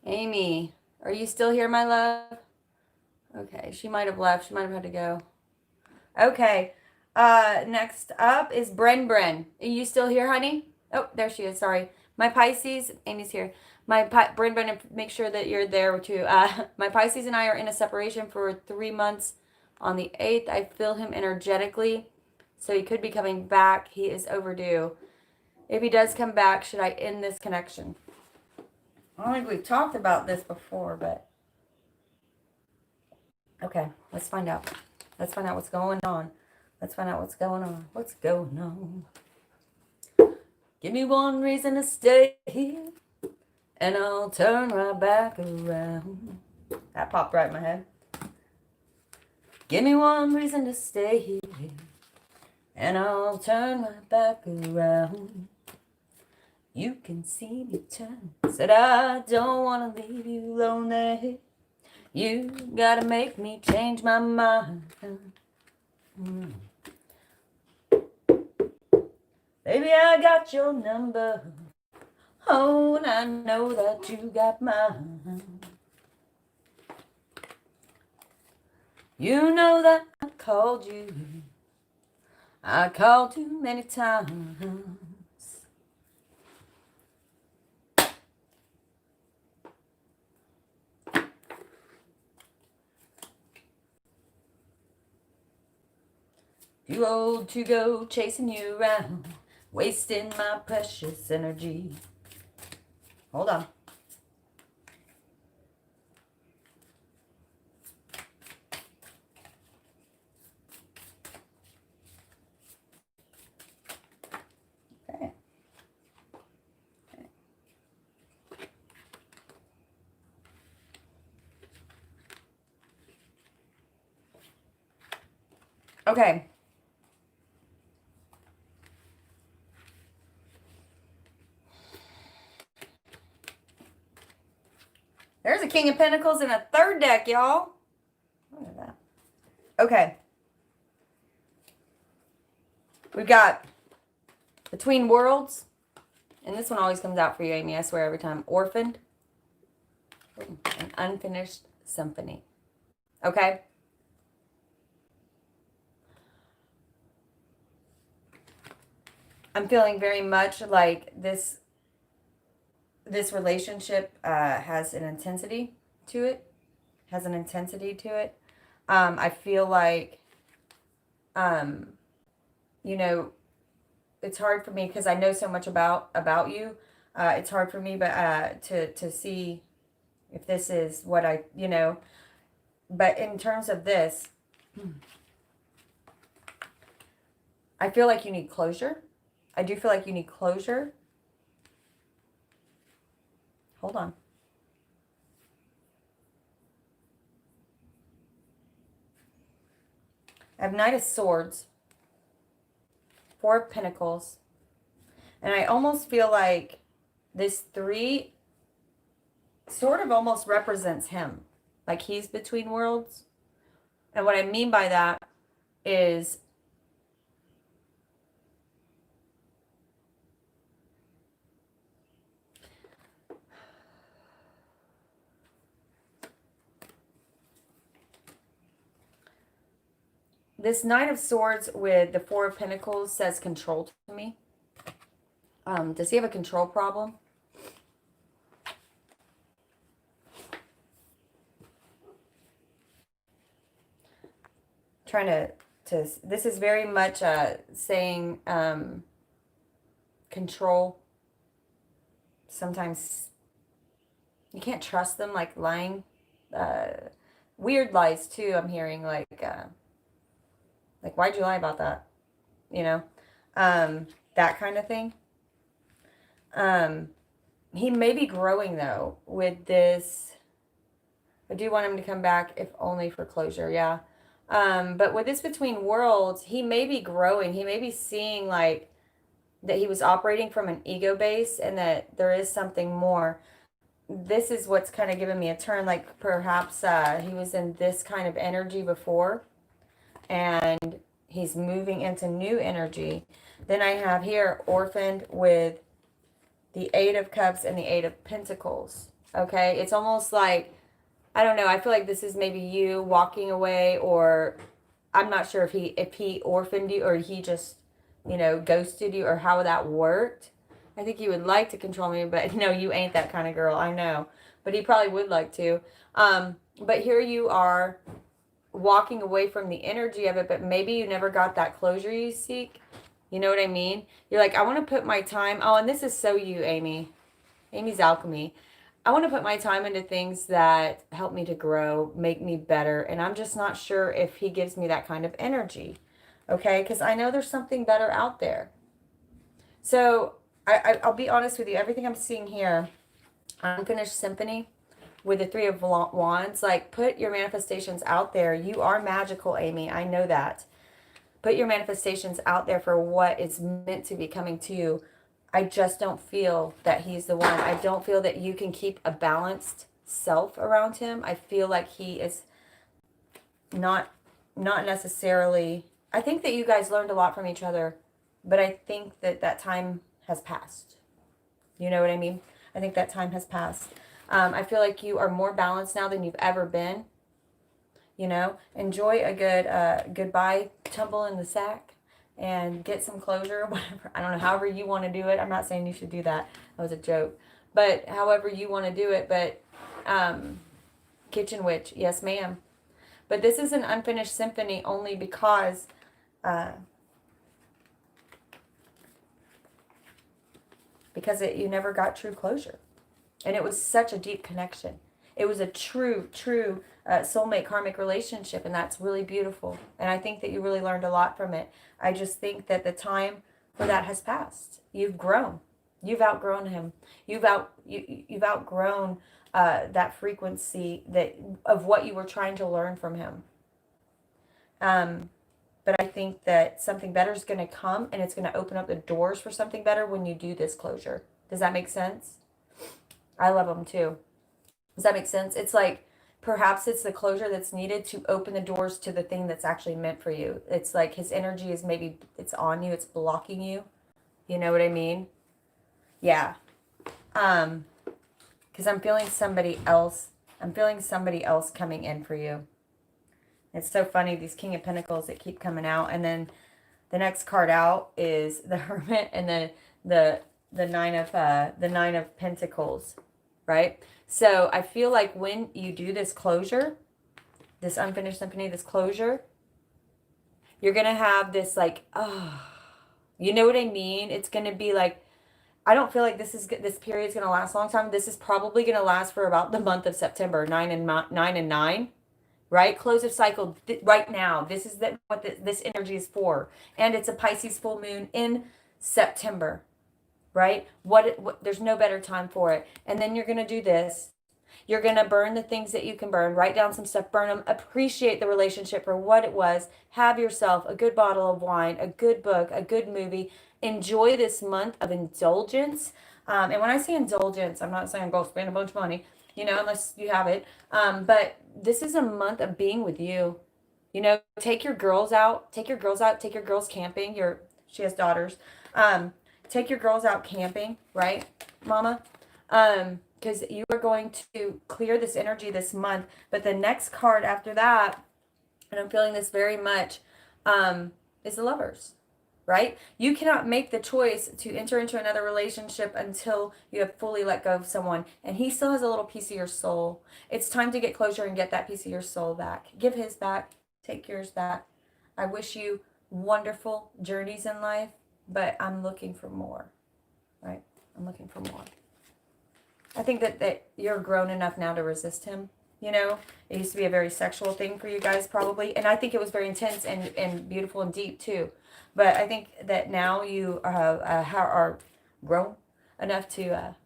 Amy, are you still here, my love? Okay, she might have left. She might have had to go. Okay. Next up is Bren. Are you still here, honey? Oh, there she is. Sorry. My Pisces, Amy's here. My Bren, make sure that you're there too. My Pisces and I are in a separation for 3 months. On the 8th, I feel him energetically. So he could be coming back. He is overdue. If he does come back, should I end this connection? I don't think we've talked about this before, but... Okay, let's find out. Let's find out what's going on. Let's find out what's going on. What's going on? Give me one reason to stay here, and I'll turn right back around. That popped right in my head. Give me one reason to stay here, and I'll turn right back around. You can see me turn. Said I don't want to leave you lonely. You gotta make me change my mind. Baby, I got your number. Oh, and I know that you got mine. You know that I called you. I called too many times. Too old to go chasing you around, wasting my precious energy. Hold on. Okay. Okay. There's a King of Pentacles in a third deck, y'all. Look at that. Okay. We've got Between Worlds. And this one always comes out for you, Amy. I swear every time. Orphaned. An Unfinished Symphony. Okay. I'm feeling very much like this relationship has an intensity to it. I feel like, you know, it's hard for me because I know so much about you. It's hard for me, but to see if this is what I, But in terms of this, I feel like you need closure. I do feel like you need closure. Hold on. I have Knight of Swords, Four of Pentacles, and I almost feel like this 3 sort of almost represents him. Like he's between worlds. And what I mean by that is this Knight of Swords with the Four of Pentacles says control to me. Does he have a control problem? Trying to this is very much saying control. Sometimes you can't trust them, like lying. Weird lies too, I'm hearing, like why'd you lie about that? That kind of thing. He may be growing though with this. I do want him to come back if only for closure. Yeah. But with this Between Worlds, he may be growing. He may be seeing like that he was operating from an ego base and that there is something more. This is what's kind of giving me a turn. Like perhaps he was in this kind of energy before and he's moving into new energy. Then I have here Orphaned with the Eight of Cups and the Eight of Pentacles. Okay, it's almost like, I don't know, I feel like this is maybe you walking away, or I'm not sure if he orphaned you or he just, ghosted you, or how that worked. I think he would like to control me, but no, you ain't that kind of girl, I know. But he probably would like to. But here you are walking away from the energy of it, but maybe you never got that closure you seek. You know what I mean? You're like, I want to put my time. Oh, and this is so you, Amy. Amy's Alchemy. I want to put my time into things that help me to grow, make me better. And I'm just not sure if he gives me that kind of energy. Okay? Because I know there's something better out there. So I'll be honest with you. Everything I'm seeing here, Unfinished Symphony with the Three of Wands, like put your manifestations out there. You are magical, Amy. I know that. Put your manifestations out there for what is meant to be coming to you. I just don't feel that he's the one. I don't feel that you can keep a balanced self around him. I feel like he is not necessarily, I think that you guys learned a lot from each other, but I think that that time has passed. You know what I mean? I think that time has passed. I feel like you are more balanced now than you've ever been. You know, enjoy a good goodbye tumble in the sack and get some closure, whatever. I don't know, however you want to do it. I'm not saying you should do that. That was a joke. But however you want to do it. But kitchen witch, yes ma'am. But this is an unfinished symphony only because you never got true closure. And it was such a deep connection. It was a true soulmate karmic relationship, and that's really beautiful. And I think that you really learned a lot from it. I just think that the time for that has passed. You've grown. You've outgrown him. You've outgrown that frequency of what you were trying to learn from him. But I think that something better is going to come, and it's going to open up the doors for something better when you do this closure. Does that make sense? I love them too. Does that make sense? It's like perhaps it's the closure that's needed to open the doors to the thing that's actually meant for you. It's like his energy is maybe it's on you, it's blocking you. You know what I mean? Yeah. Because I'm feeling somebody else. I'm feeling somebody else coming in for you. It's so funny, these King of Pentacles that keep coming out, and then the next card out is the Hermit, and then the Nine of Pentacles, right? So I feel like when you do this closure, this unfinished symphony, this closure, you're gonna have this like, oh, you know what I mean? It's gonna be like, I don't feel like this period is gonna last a long time. This is probably gonna last for about the month of September, 9 and 9. Right? Close of cycle right now. This is what this energy is for. And it's a Pisces full moon in September. Right? There's no better time for it. And then you're going to do this. You're going to burn the things that you can burn. Write down some stuff. Burn them. Appreciate the relationship for what it was. Have yourself a good bottle of wine, a good book, a good movie. Enjoy this month of indulgence. And when I say indulgence, I'm not saying go spend a bunch of money, you know, unless you have it. But this is a month of being with you. You know, take your girls out. Take your girls out. Take your girls camping. She has daughters. Take your girls out camping, right, Mama? Because you are going to clear this energy this month. But the next card after that, and I'm feeling this very much, is the Lovers. Right? You cannot make the choice to enter into another relationship until you have fully let go of someone. And he still has a little piece of your soul. It's time to get closure and get that piece of your soul back. Give his back. Take yours back. I wish you wonderful journeys in life, but I'm looking for more. Right? I'm looking for more. I think that you're grown enough now to resist him. You know, it used to be a very sexual thing for you guys probably. And I think it was very intense and beautiful and deep too. But I think that now you are grown enough to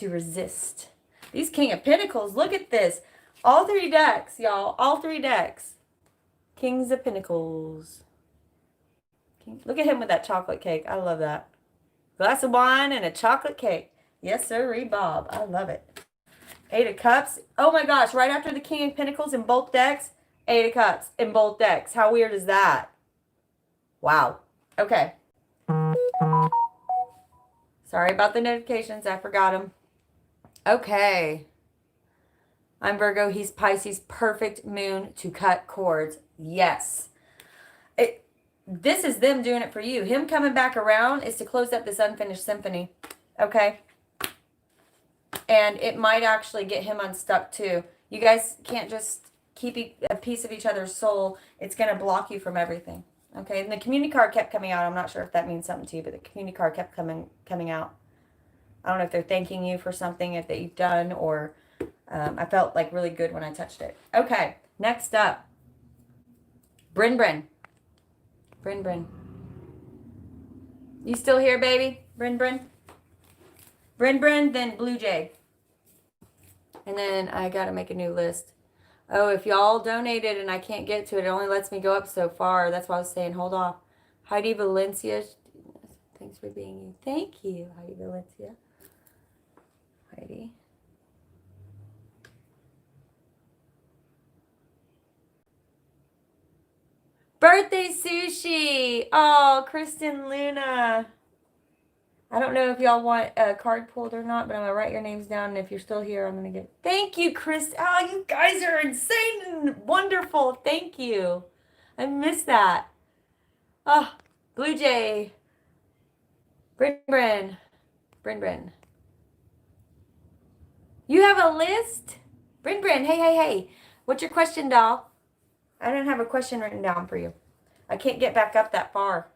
resist. These King of Pentacles, look at this. All three decks, y'all. All three decks. Kings of Pentacles. Look at him with that chocolate cake. I love that. Glass of wine and a chocolate cake. Yes, sir, Bob. I love it. Eight of Cups. Oh my gosh, right after the King of Pentacles in both decks, Eight of Cups in both decks. How weird is that? Wow. Okay. Sorry about the notifications. I forgot them. Okay. I'm Virgo. He's Pisces. Perfect moon to cut cords. Yes. This is them doing it for you. Him coming back around is to close up this unfinished symphony. Okay. And it might actually get him unstuck too. You guys can't just keep a piece of each other's soul. It's going to block you from everything. Okay. And the community card kept coming out. I'm not sure if that means something to you, but the community card kept coming out. I don't know if they're thanking you for something that you've done, or I felt like really good when I touched it. Okay. Next up. Bryn. You still here, baby? Bryn. Bryn, then Blue Jay. And then I got to make a new list. Oh, if y'all donated and I can't get to it, it only lets me go up so far. That's why I was saying, hold off. Heidi Valencia. Thanks for being you. Thank you, Heidi Valencia. Heidi. Birthday sushi. Oh, Kristen Luna. I don't know if y'all want a card pulled or not, but I'm going to write your names down. And if you're still here, I'm going to get... Thank you, Chris. Oh, you guys are insane and wonderful. Thank you. I miss that. Oh, Blue Jay. Bryn. You have a list? Bryn, hey. What's your question, doll? I didn't have a question written down for you. I can't get back up that far.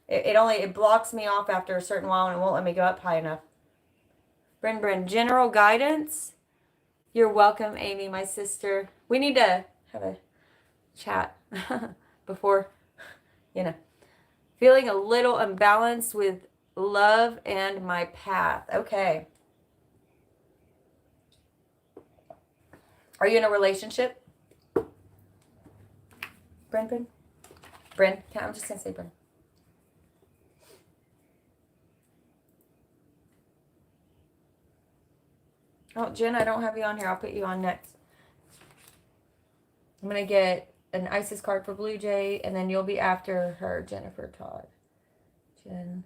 It blocks me off after a certain while and it won't let me go up high enough. Bryn, general guidance. You're welcome, Amy, my sister. We need to have a chat before, Feeling a little unbalanced with love and my path. Okay. Are you in a relationship? Bryn? I'm just going to say Bryn. Oh, Jen, I don't have you on here. I'll put you on next. I'm going to get an Isis card for Blue Jay, and then you'll be after her, Jennifer Todd. Jen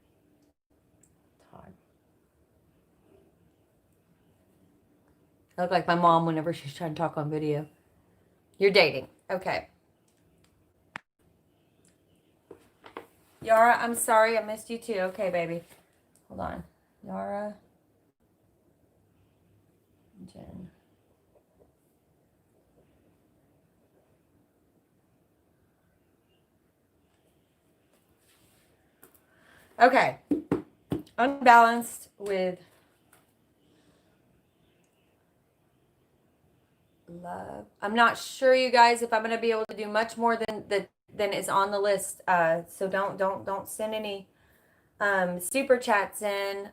Todd. I look like my mom whenever she's trying to talk on video. You're dating. Okay. Yara, I'm sorry. I missed you too. Okay, baby. Hold on. Yara. Jen. Okay. Unbalanced with love. I'm not sure, you guys, if I'm going to be able to do much more than is on the list. So don't send any super chats in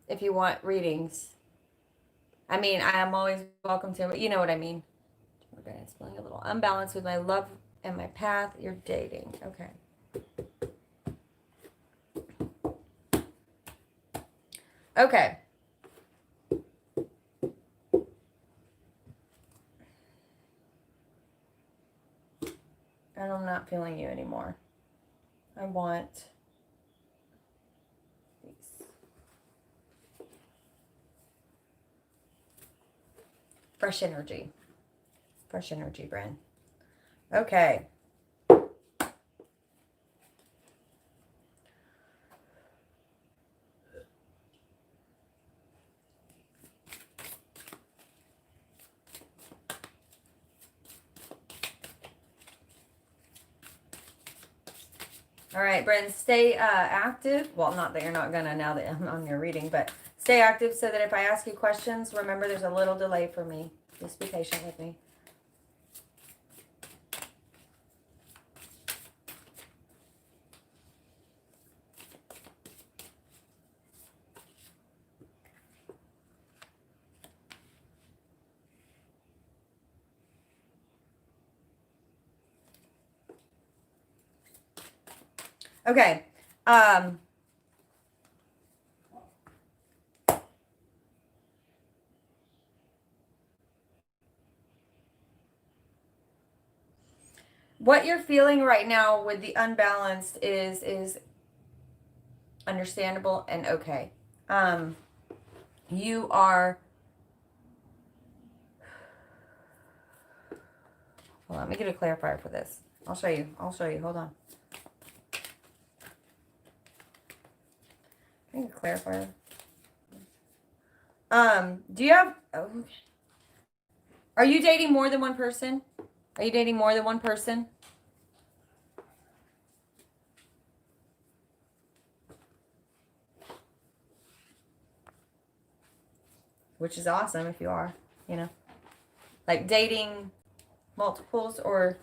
if you want readings. I mean, I am always welcome to, but you know what I mean. Okay, it's feeling a little unbalanced with my love and my path. You're dating. Okay. Okay. And I'm not feeling you anymore. I want these. Fresh energy. Fresh energy, Bryn. Okay. All right, Bryn, stay active. Well, not that you're not gonna now that I'm on your reading, but stay active so that if I ask you questions, remember there's a little delay for me. Just be patient with me. Okay. What you're feeling right now with the unbalanced is understandable and okay. You are... Well, let me get a clarifier for this. I'll show you. Hold on. I need a clarifier. Do you have... Oh, are you dating more than one person? Are you dating more than one person? Which is awesome if you are, Like dating multiples or,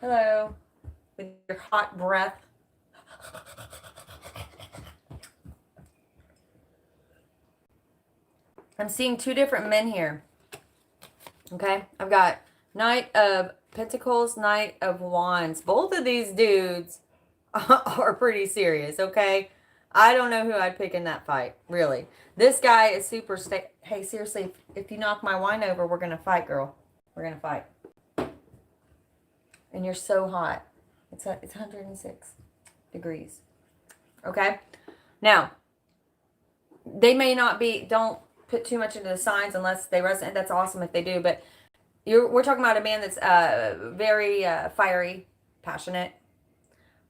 hello, with your hot breath. I'm seeing two different men here. Okay, I've got Knight of Pentacles, Knight of Wands. Both of these dudes are pretty serious, okay? I don't know who I'd pick in that fight, really. This guy is super... Hey, seriously, if you knock my wine over, we're going to fight, girl. We're going to fight. And you're so hot. It's 106 degrees. Okay? Now, they may not be, don't put too much into the signs unless they resonate. That's awesome if they do, but we're talking about a man that's very fiery, passionate.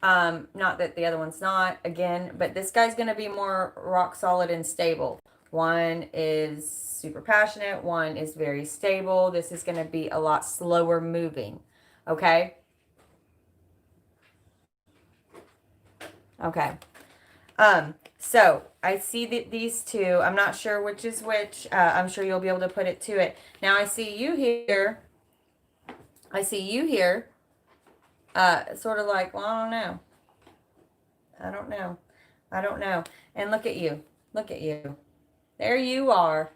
Not that the other one's not, again, but this guy's going to be more rock solid and stable. One is super passionate. One is very stable. This is going to be a lot slower moving. Okay? Okay. So I see that these two, I'm not sure which is which. I'm sure you'll be able to put it to it. Now I see you here. I see you here. Sort of like, well, I don't know. I don't know. I don't know. And look at you. Look at you. There you are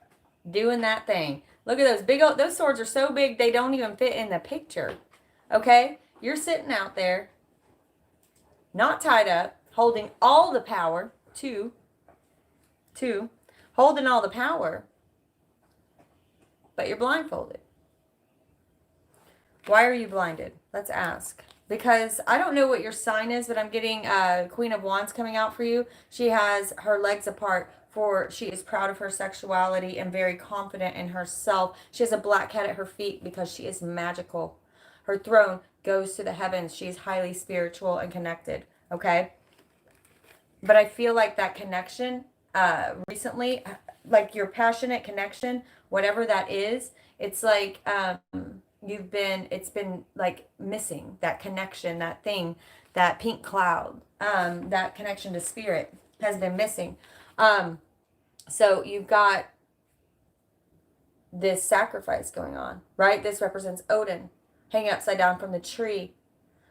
doing that thing. Look at those big old, those swords are so big they don't even fit in the picture. Okay? You're sitting out there, not tied up, holding all the power. Two, holding all the power, but you're blindfolded. Why are you blinded? Let's ask. Because I don't know what your sign is, but I'm getting Queen of Wands coming out for you. She has her legs apart, for she is proud of her sexuality and very confident in herself. She has a black cat at her feet because she is magical. Her throne goes to the heavens. She is highly spiritual and connected. Okay? But I feel like that connection recently, like your passionate connection, whatever that is, it's like it's been like missing that connection, that thing, that pink cloud, that connection to spirit has been missing. So you've got this sacrifice going on, right? This represents Odin hanging upside down from the tree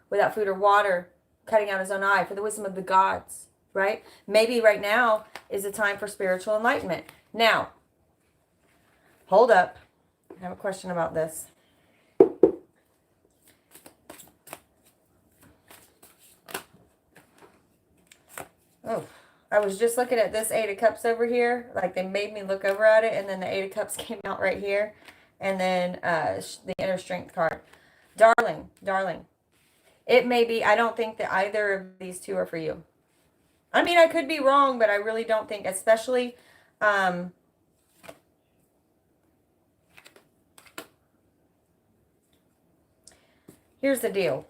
without food or water, cutting out his own eye for the wisdom of the gods. Right? Maybe right now is a time for spiritual enlightenment. Now, hold up. I have a question about this. Oh, I was just looking at this Eight of Cups over here. Like they made me look over at it, and then the Eight of Cups came out right here. And then the Inner Strength card. Darling. It may be, I don't think that either of these two are for you. I mean, I could be wrong, but I really don't think, especially, here's the deal.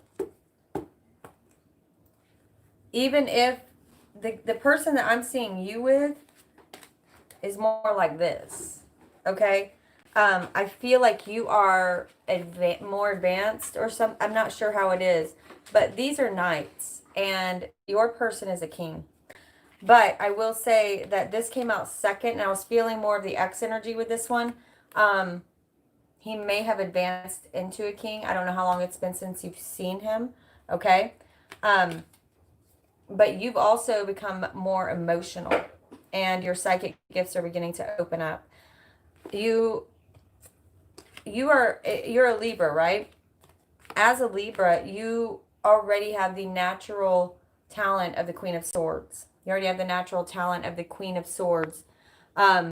Even if the person that I'm seeing you with is more like this, okay? I feel like you are more advanced or some, I'm not sure how it is, but these are knights, and your person is a king. But I will say that this came out second, and I was feeling more of the X energy with this one. He may have advanced into a king. I don't know how long it's been since you've seen him, okay? But you've also become more emotional, and your psychic gifts are beginning to open up. You're a Libra, right? As a Libra, you already have the natural talent of the Queen of Swords. You already have the natural talent of the Queen of Swords. I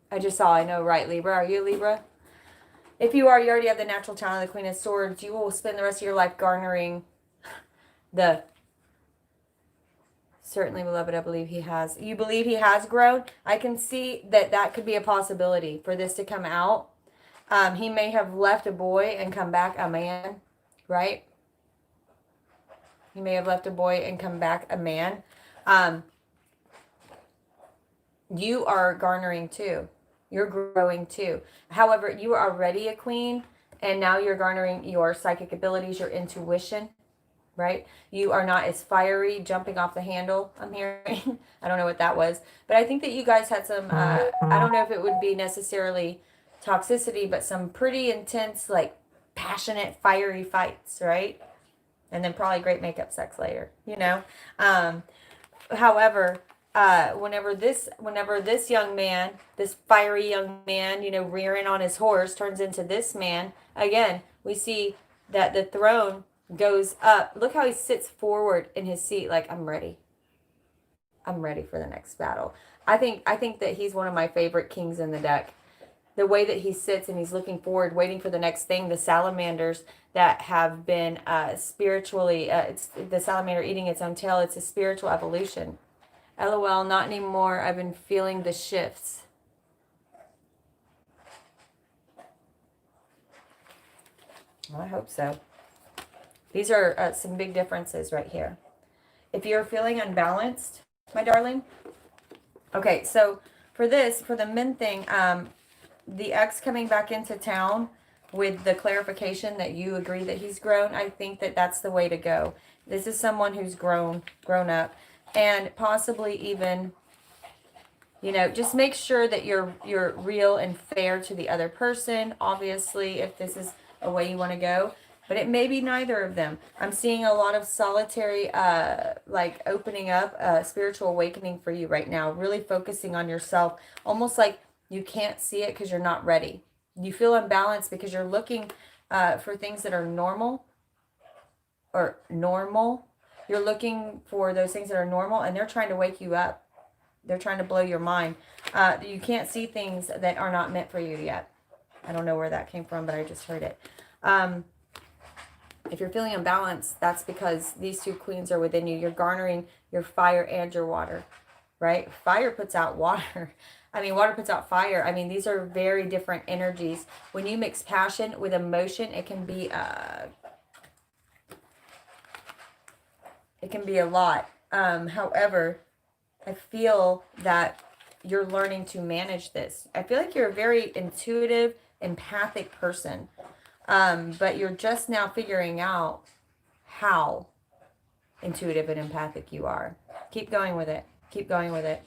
know, right, Libra? Are you a Libra? If you are, you already have the natural talent of the Queen of Swords. You will spend the rest of your life garnering the... Certainly, beloved, I believe he has. You believe he has grown? I can see that could be a possibility for this to come out. He may have left a boy and come back a man, right? He may have left a boy and come back a man. You are garnering too. You're growing too. However, you are already a queen, and now you're garnering your psychic abilities, your intuition, right? You are not as fiery, jumping off the handle, I'm hearing. I don't know what that was. But I think that you guys had some, I don't know if it would be necessarily toxicity, but some pretty intense, like, passionate, fiery fights, right? And then probably great makeup sex later, you know? However, whenever this young man, this fiery young man, you know, rearing on his horse turns into this man, again, we see that the throne goes up. Look how he sits forward in his seat like, I'm ready. I'm ready for the next battle. I think that he's one of my favorite kings in the deck. the way that he sits and he's looking forward, waiting for the next thing. The salamanders that have been spiritually, it's the salamander eating its own tail. It's a spiritual evolution. LOL, not anymore. I've been feeling the shifts. Well, I hope so. These are some big differences right here. If you're feeling unbalanced, my darling. Okay, so for this, for the men thing, the ex coming back into town with the clarification that you agree that he's grown, I think that that's the way to go. This is someone who's grown up, and possibly even, you know, just make sure that you're real and fair to the other person. Obviously, if this is a way you want to go, but it may be neither of them. I'm seeing a lot of solitary, like opening up, spiritual awakening for you right now. Really focusing on yourself, almost like you can't see it because you're not ready. You feel unbalanced because you're looking for things that are normal or normal. You're looking for those things that are normal, and they're trying to wake you up. They're trying to blow your mind. You can't see things that are not meant for you yet. I don't know where that came from, but I just heard it. If you're feeling unbalanced, that's because these two queens are within you. You're garnering your fire and your water, right? Fire puts out water. I mean, water puts out fire. I mean, these are very different energies. When you mix passion with emotion, it can be a lot. However, I feel that you're learning to manage this. I feel like you're a very intuitive, empathic person. But you're just now figuring out how intuitive and empathic you are. Keep going with it. Keep going with it.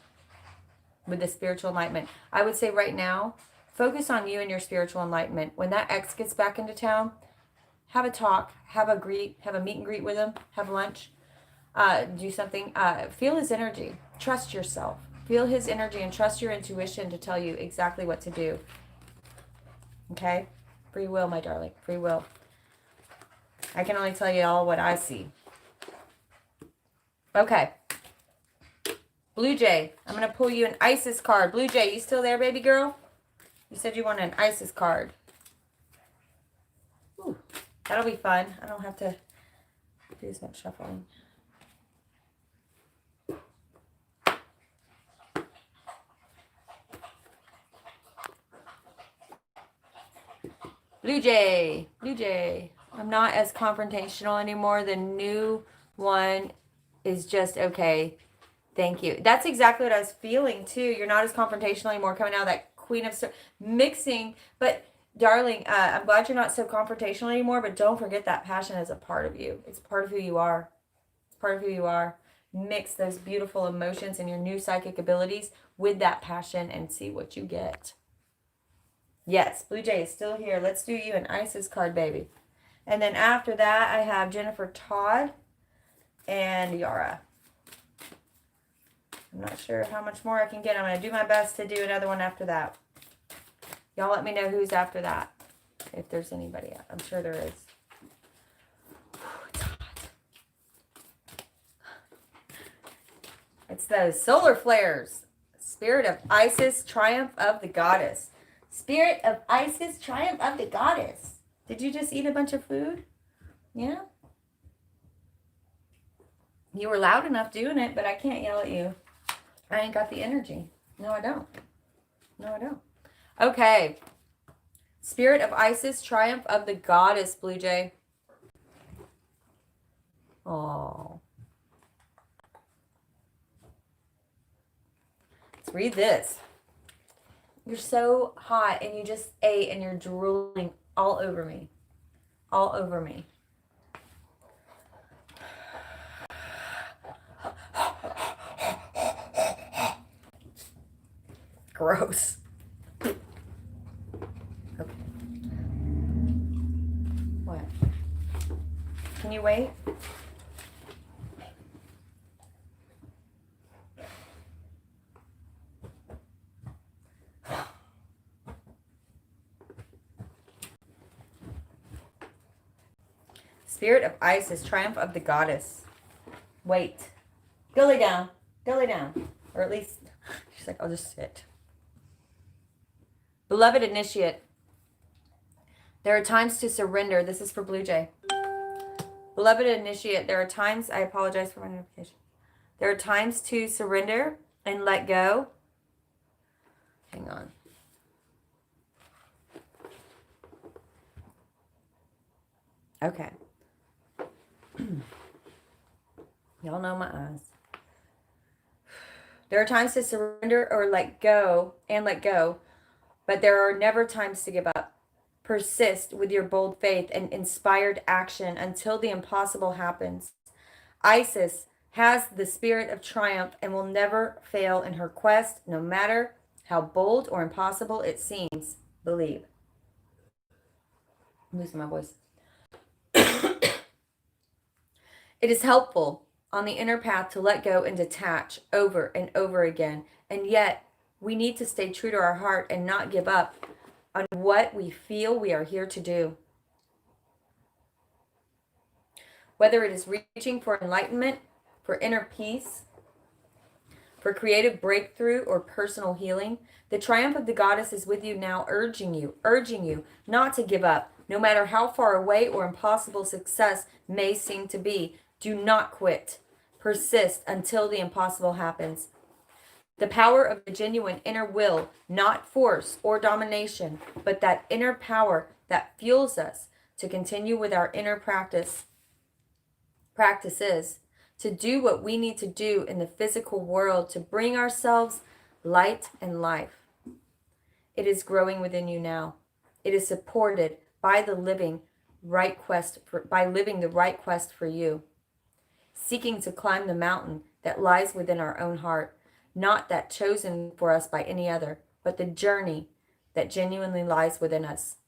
With the spiritual enlightenment. I would say right now, focus on you and your spiritual enlightenment. When that ex gets back into town, have a talk, have a meet and greet with him, have lunch, do something. Feel his energy. Trust yourself. Feel his energy and trust your intuition to tell you exactly what to do. Okay? Free will, my darling. Free will. I can only tell you all what I see. Okay. Blue Jay. I'm going to pull you an Isis card. Blue Jay, you still there, baby girl? You said you wanted an Isis card. Ooh, that'll be fun. I don't have to do as much shuffling. Blue Jay, Blue Jay. I'm not as confrontational anymore. The new one is just okay. Thank you. That's exactly what I was feeling too. You're not as confrontational anymore, coming out of that Queen of Swords, mixing. But darling, I'm glad you're not so confrontational anymore, but don't forget that passion is a part of you. It's part of who you are. It's part of who you are. Mix those beautiful emotions and your new psychic abilities with that passion and see what you get. Yes, Blue Jay is still here. Let's do you an Isis card, baby. And then after that, I have Jennifer Todd and Yara. I'm not sure how much more I can get. I'm going to do my best to do another one after that. Y'all let me know who's after that. If there's anybody. I'm sure there is. It's hot. It's those solar flares. Spirit of Isis, triumph of the goddess. Spirit of Isis, triumph of the goddess. Did you just eat a bunch of food? Yeah? You were loud enough doing it, but I can't yell at you. I ain't got the energy. No, I don't. No, I don't. Okay. Spirit of Isis, triumph of the goddess, Blue Jay. Oh. Let's read this. You're so hot and you just ate and you're drooling all over me. All over me. Gross. Okay. What? Can you wait? Spirit of Isis, triumph of the goddess. Wait. Go lay down. Go lay down. Or at least, she's like, I'll just sit. Beloved initiate, there are times to surrender. This is for Blue Jay. Beloved initiate, there are times, I apologize for my notification. There are times to surrender and let go. Hang on. Okay. Y'all know my eyes. There are times to surrender or let go, but there are never times to give up. Persist with your bold faith and inspired action until the impossible happens. Isis has the spirit of triumph and will never fail in her quest, no matter how bold or impossible it seems. Believe. I'm losing my voice. It is helpful on the inner path to let go and detach over and over again, and yet we need to stay true to our heart and not give up on what we feel we are here to do. Whether it is reaching for enlightenment, for inner peace, for creative breakthrough, or personal healing, the triumph of the goddess is with you now, urging you not to give up, no matter how far away or impossible success may seem to be. Do not quit. Persist until the impossible happens. The power of the genuine inner will, not force or domination, but that inner power that fuels us to continue with our inner practices, to do what we need to do in the physical world to bring ourselves light and life. It is growing within you now. It is supported by living the right quest for you, seeking to climb the mountain that lies within our own heart, not that chosen for us by any other, but the journey that genuinely lies within us.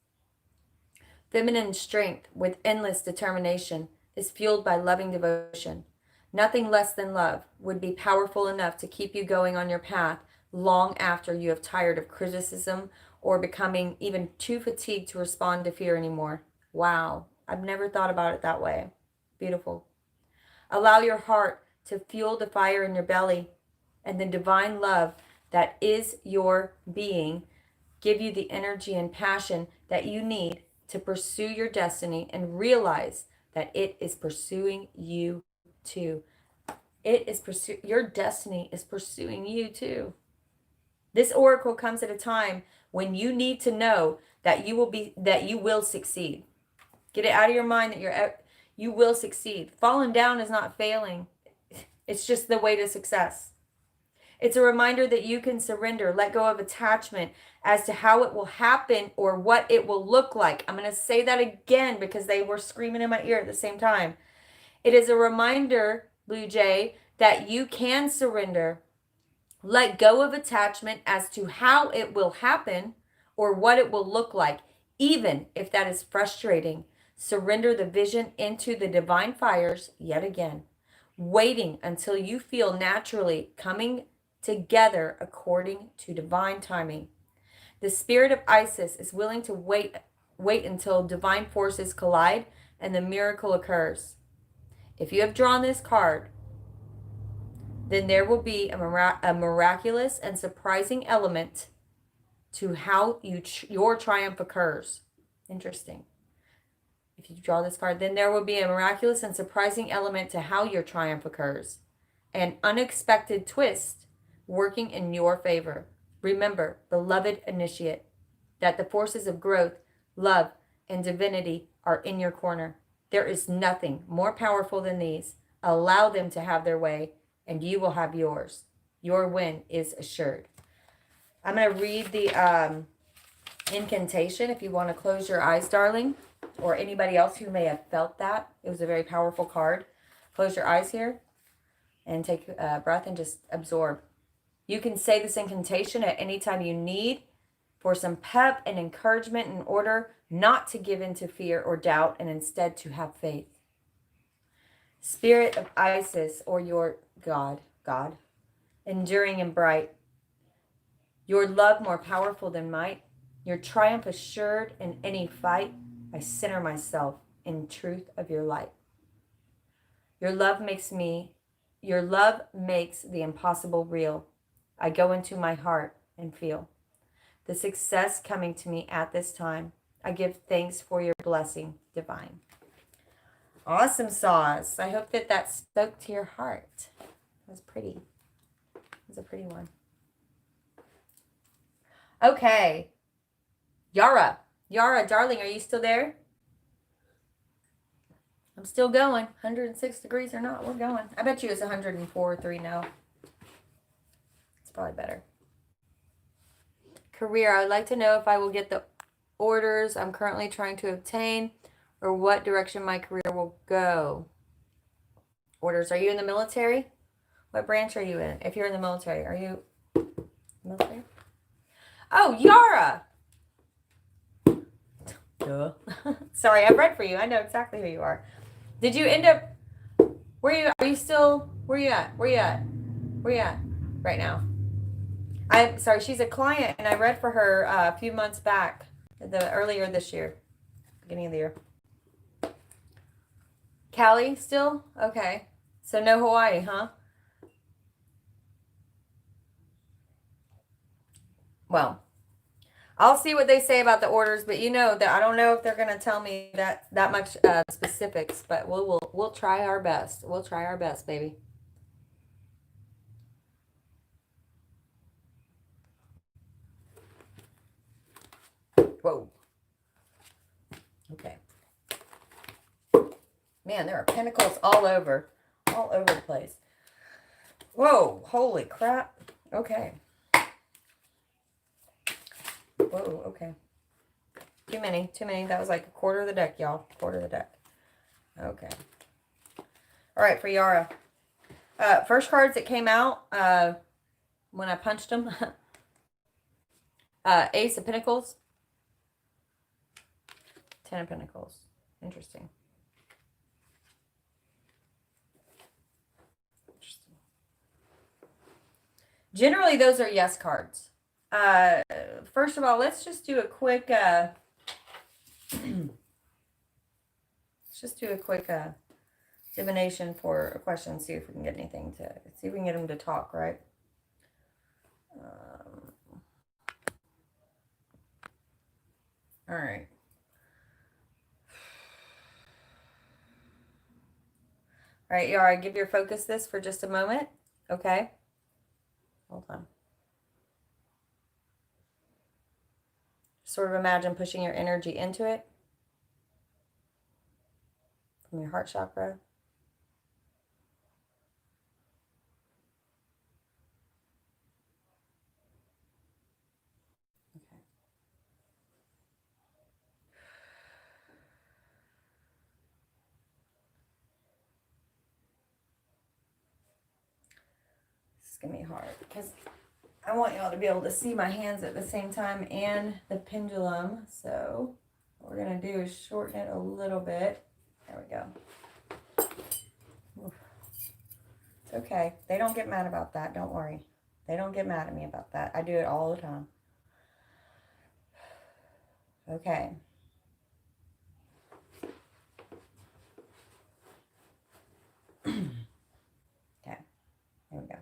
Feminine strength with endless determination is fueled by loving devotion. Nothing less than love would be powerful enough to keep you going on your path long after you have tired of criticism or becoming even too fatigued to respond to fear anymore. Wow, I've never thought about it that way. Beautiful. Allow your heart to fuel the fire in your belly, and the divine love that is your being give you the energy and passion that you need to pursue your destiny and realize that it is pursuing you too. Your destiny is pursuing you too. This oracle comes at a time when you need to know that you will succeed. Get it out of your mind that you will succeed. Falling down is not failing. It's just the way to success. It's a reminder that you can surrender, let go of attachment as to how it will happen or what it will look like. I'm going to say that again because they were screaming in my ear at the same time. It is a reminder, Blue Jay, that you can surrender, let go of attachment as to how it will happen or what it will look like, even if that is frustrating. Surrender the vision into the divine fires yet again, waiting until you feel naturally coming together according to divine timing. The spirit of Isis is willing to wait until divine forces collide and the miracle occurs. If you have drawn this card, then there will be a miraculous and surprising element to how your triumph occurs. Interesting. If you draw this card, then there will be a miraculous and surprising element to how your triumph occurs. An unexpected twist working in your favor. Remember, beloved initiate, that the forces of growth, love, and divinity are in your corner. There is nothing more powerful than these. Allow them to have their way, and you will have yours. Your win is assured. I'm going to read the incantation if you want to close your eyes, darling, or anybody else who may have felt that. It was a very powerful card. Close your eyes here and take a breath and just absorb. You can say this incantation at any time you need for some pep and encouragement in order not to give in to fear or doubt and instead to have faith. Spirit of Isis, or your God, enduring and bright, your love more powerful than might, your triumph assured in any fight, I center myself in truth of your light. Your love makes the impossible real. I go into my heart and feel. the success coming to me at this time. I give thanks for your blessing, divine. Awesome sauce. I hope that that spoke to your heart. That was pretty. It was a pretty one. Okay. Yara, darling, are you still there? I'm still going. 106 degrees or not, we're going. I bet you it's 104 or 3 now. It's probably better. Career, I would like to know if I will get the orders I'm currently trying to obtain or what direction my career will go. Orders, are you in the military? What branch are you in? If you're in the military, are you military? Oh, Yara! Duh. Sorry, I've read for you. I know exactly who you are. Did you end up, where are you still, where you at right now? I'm sorry, she's a client and I read for her a few months back, earlier this year, beginning of the year. Cali still? Okay. So no Hawaii, huh? Well, I'll see what they say about the orders, but you know that I don't know if they're going to tell me that much specifics, but we'll try our best. We'll try our best, baby. Whoa. Okay. Man, there are pinnacles all over the place. Whoa, holy crap. Okay. Whoa, okay. Too many. That was like a quarter of the deck, y'all. Quarter of the deck. Okay. All right, for Yara. First cards that came out when I punched them. Ace of Pentacles. 10 of Pentacles. Interesting. Generally, those are yes cards. First of all, let's just do a quick divination for a question. See if we can get anything to see if we can get them to talk, right? All right. All right, Yara, give your focus this for just a moment. Okay. Hold on. Sort of imagine pushing your energy into it from your heart chakra. Okay. This is going to be hard because I want y'all to be able to see my hands at the same time and the pendulum. So what we're going to do is shorten it a little bit. There we go. Oof. It's okay. They don't get mad about that. Don't worry. They don't get mad at me about that. I do it all the time. Okay. Okay. There we go.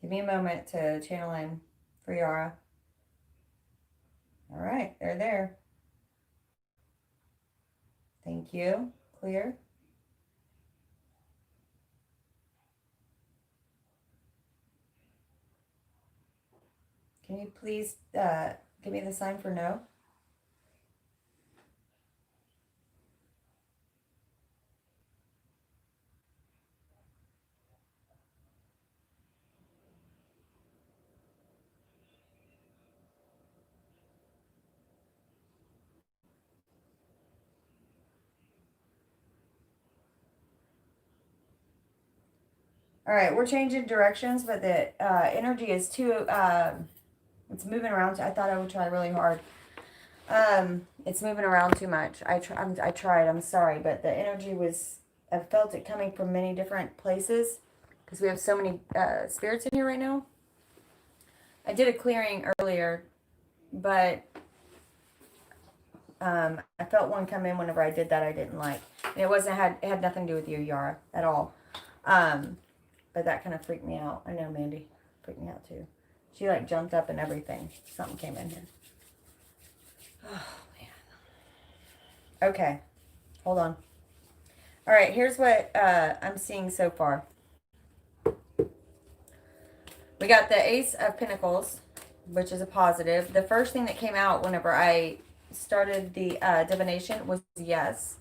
Give me a moment to channel in for Yara. All right, they're there. Thank you. Clear. Can you please give me the sign for no? All right, we're changing directions, but the energy is too, it's moving around. I thought I would try really hard. It's moving around too much. I tried, I'm sorry, but the energy was, I felt it coming from many different places because we have so many spirits in here right now. I did a clearing earlier, but I felt one come in whenever I did that I didn't like. And it had nothing to do with you, Yara, at all. But that kind of freaked me out. I know, Mandy. Freaked me out too. She like jumped up and everything. Something came in here. Oh, man. Okay. Hold on. All right, here's what I'm seeing so far. We got the Ace of Pentacles, which is a positive. The first thing that came out whenever I started the divination was yes.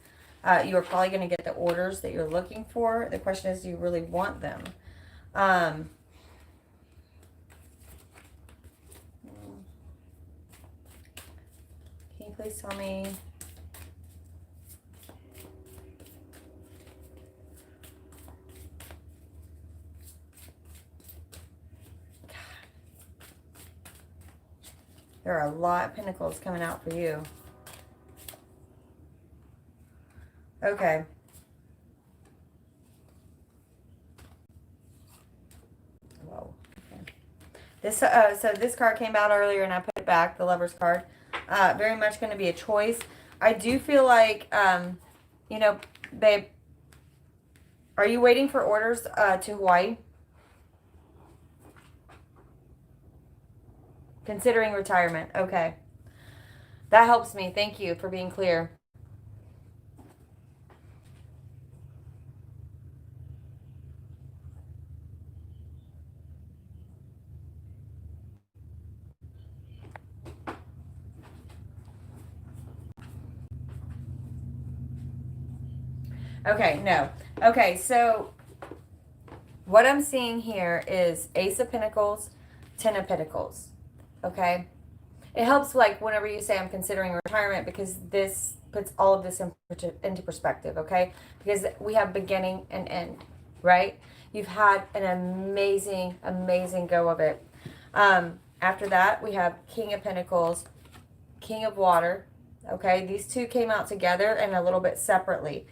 You are probably going to get the orders that you're looking for. The question is, do you really want them? Can you please tell me? There are a lot of pentacles coming out for you. Okay. Whoa. Okay. This so this card came out earlier and I put it back, the Lover's card. Very much going to be a choice. I do feel like, you know, babe, are you waiting for orders to Hawaii? Considering retirement. Okay. That helps me. Thank you for being clear. Okay, no. Okay, so what I'm seeing here is Ace of Pentacles, Ten of Pentacles. Okay? It helps, like, whenever you say I'm considering retirement, because this puts all of this into perspective, okay? Because we have beginning and end, right? You've had an amazing, amazing go of it. After that, we have King of Pentacles, King of Water, okay? These two came out together and a little bit separately.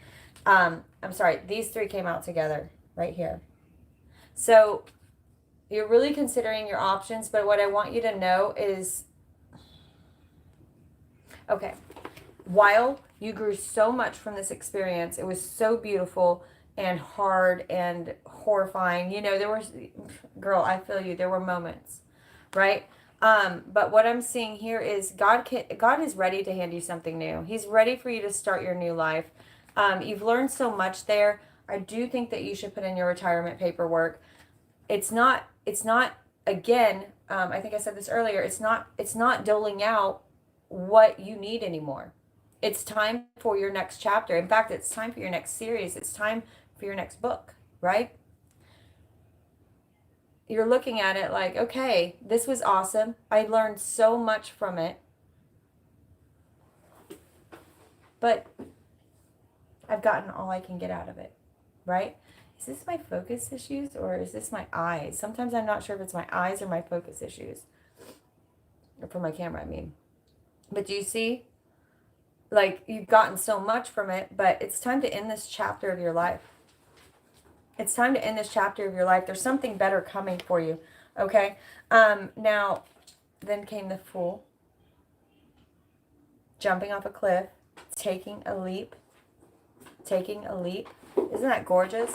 I'm sorry, these three came out together right here. So you're really considering your options, but what I want you to know is, okay, while you grew so much from this experience, it was so beautiful and hard and horrifying. You know, there was, girl, I feel you. There were moments, right? But what I'm seeing here is God is ready to hand you something new. He's ready for you to start your new life. You've learned so much there. I do think that you should put in your retirement paperwork. It's not, again, I think I said this earlier, it's not doling out what you need anymore. It's time for your next chapter. In fact, it's time for your next series. It's time for your next book, right? You're looking at it like, okay, this was awesome. I learned so much from it. But I've gotten all I can get out of it, right? Is this my focus issues or is this my eyes? Sometimes I'm not sure if it's my eyes or my focus issues. Or for my camera, I mean. But do you see? Like, you've gotten so much from it, but it's time to end this chapter of your life. It's time to end this chapter of your life. There's something better coming for you, okay? Now, then came the Fool. Jumping off a cliff. Taking a leap. Taking a leap. Isn't that gorgeous?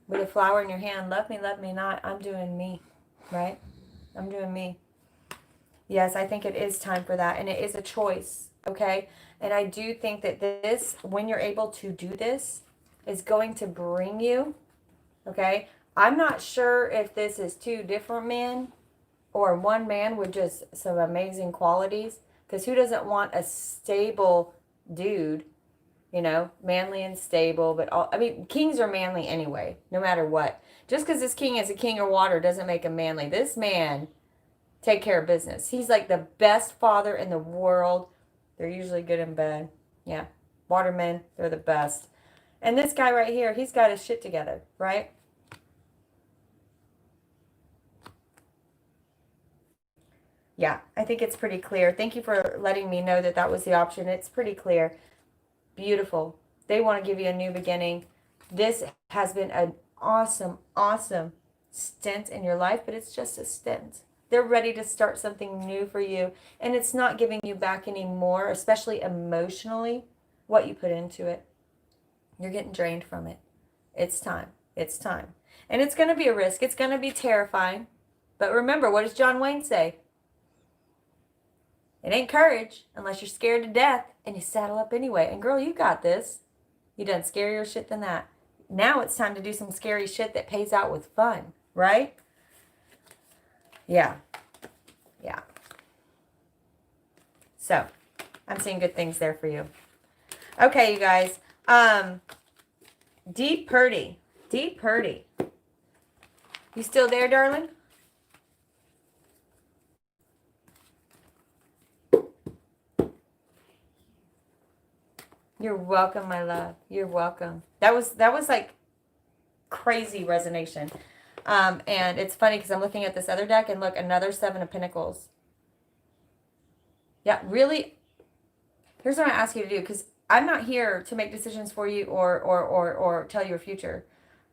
With a flower in your hand, love me not, I'm doing me, right? I'm doing me. Yes, I think it is time for that, and it is a choice, okay? And I do think that this, when you're able to do this, is going to bring you, okay? I'm not sure if this is two different men or one man with just some amazing qualities, because who doesn't want a stable dude? You know, manly and stable, but I mean, kings are manly anyway, no matter what. Just because this king is a king of water doesn't make him manly. This man take care of business. He's like the best father in the world. They're usually good in bed. Yeah, watermen, they're the best. And this guy right here, he's got his shit together, right? Yeah, I think it's pretty clear. Thank you for letting me know that that was the option. It's pretty clear. Beautiful. They want to give you a new beginning. This has been an awesome, awesome stint in your life, but it's just a stint. They're ready to start something new for you, and it's not giving you back anymore, especially emotionally, what you put into it. You're getting drained from it. It's time. It's time. And it's going to be a risk. It's going to be terrifying. But remember, what does John Wayne say? It ain't courage unless you're scared to death and you saddle up anyway. And girl, you got this. You done scarier shit than that. Now it's time to do some scary shit that pays out with fun, right? Yeah. Yeah. So, I'm seeing good things there for you. Okay, you guys. Deep Purdy. Deep Purdy. You still there, darling? You're welcome, my love. You're welcome. That was like crazy resonation. And it's funny because I'm looking at this other deck and look, another 7 of Pentacles. Yeah, really. Here's what I ask you to do, because I'm not here to make decisions for you or tell your future.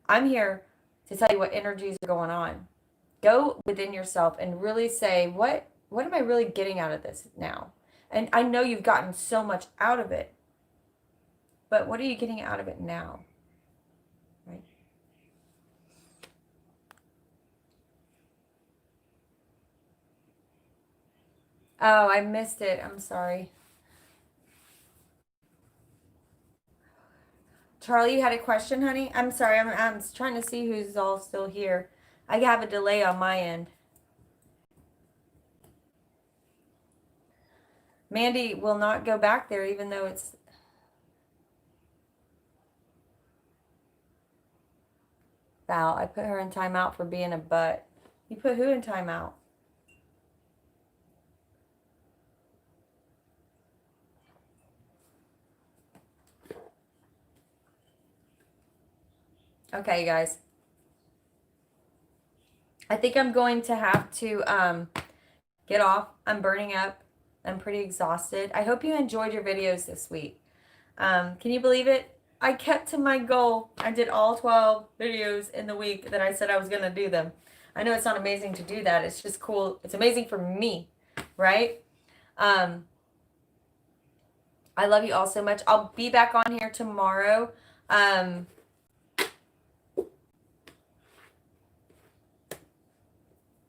I'm here to tell you what energies are going on. Go within yourself and really say, what am I really getting out of this now? And I know you've gotten so much out of it. But what are you getting out of it now? Right? Oh, I missed it. I'm sorry. Charlie, you had a question, honey? I'm sorry. I'm trying to see who's all still here. I have a delay on my end. Mandy will not go back there even though it's... Val, I put her in timeout for being a butt. You put who in timeout? Okay, you guys. I think I'm going to have to get off. I'm burning up. I'm pretty exhausted. I hope you enjoyed your videos this week. Can you believe it? I kept to my goal. I did all 12 videos in the week that I said I was going to do them. I know it's not amazing to do that. It's just cool. It's amazing for me, right? I love you all so much. I'll be back on here tomorrow. I'm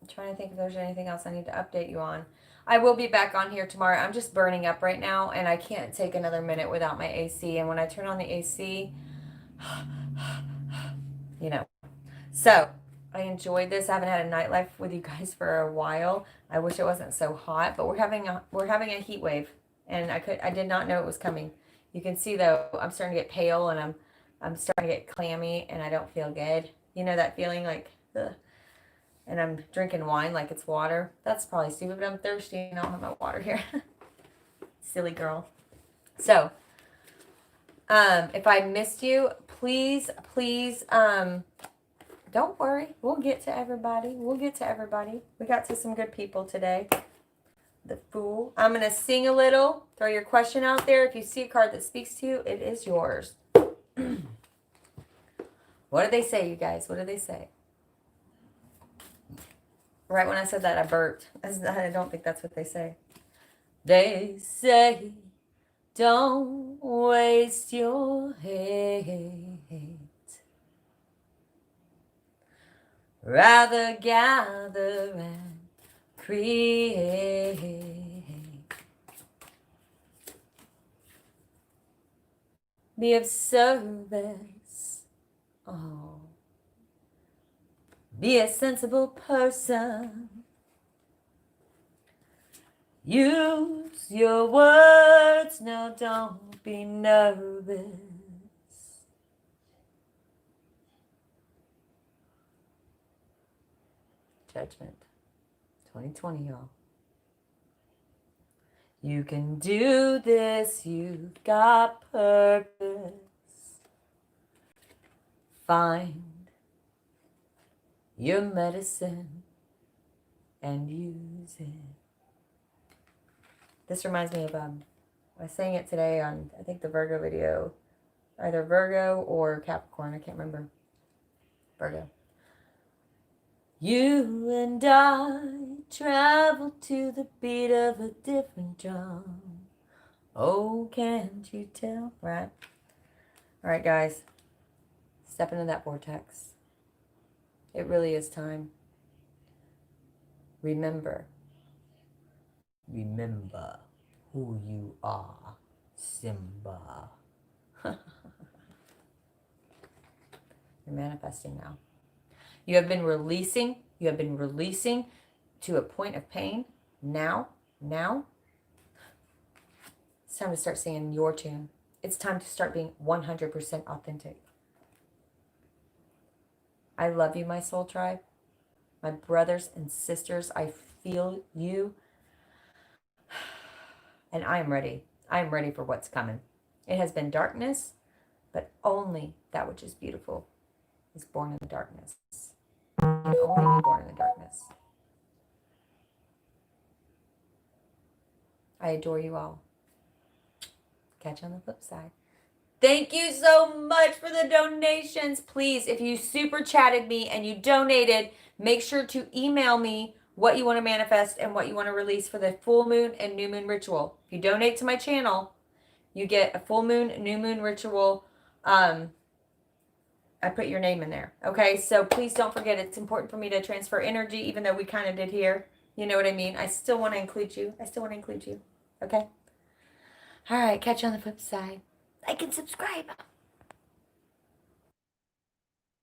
trying to think if there's anything else I need to update you on. I will be back on here tomorrow. I'm just burning up right now, and I can't take another minute without my AC. And when I turn on the AC, you know. So, I enjoyed this. I haven't had a nightlife with you guys for a while. I wish it wasn't so hot, but we're having a heat wave, and I did not know it was coming. You can see though, I'm starting to get pale, and I'm starting to get clammy, and I don't feel good. You know that feeling like, ugh. And I'm drinking wine like it's water. That's probably stupid, but I'm thirsty and I don't have my water here. Silly girl. So, if I missed you, please, don't worry. We'll get to everybody. We got to some good people today. The Fool. I'm going to sing a little. Throw your question out there. If you see a card that speaks to you, it is yours. What did they say, you guys? What did they say? Right when I said that, I burped. I don't think that's what they say. They say, don't waste your hate. Rather gather and create. Be of service. Oh. Be a sensible person. Use your words. No, don't be nervous. Judgment. 2020, y'all. You can do this. You've got purpose. Find your medicine and use it. This reminds me of I sang it today on, I think, the Virgo video, either Virgo or Capricorn. I can't remember. Virgo. You and I travel to the beat of a different drum. Oh, can't you tell? Right. All right, guys. Step into that vortex. It really is time. Remember who you are, Simba. You're manifesting now. You have been releasing. You have been releasing to a point of pain. Now, it's time to start singing your tune. It's time to start being 100% authentic. I love you, my soul tribe. My brothers and sisters, I feel you. And I am ready. I am ready for what's coming. It has been darkness, but only that which is beautiful is born in the darkness. It can only be born in the darkness. I adore you all. Catch you on the flip side. Thank you so much for the donations. Please, if you super chatted me and you donated, make sure to email me what you want to manifest and what you want to release for the full moon and new moon ritual. If you donate to my channel, you get a full moon, new moon ritual. I put your name in there. Okay, so please don't forget, it's important for me to transfer energy, even though we kind of did here. You know what I mean? I still want to include you. Okay? All right, catch you on the flip side. Like and subscribe.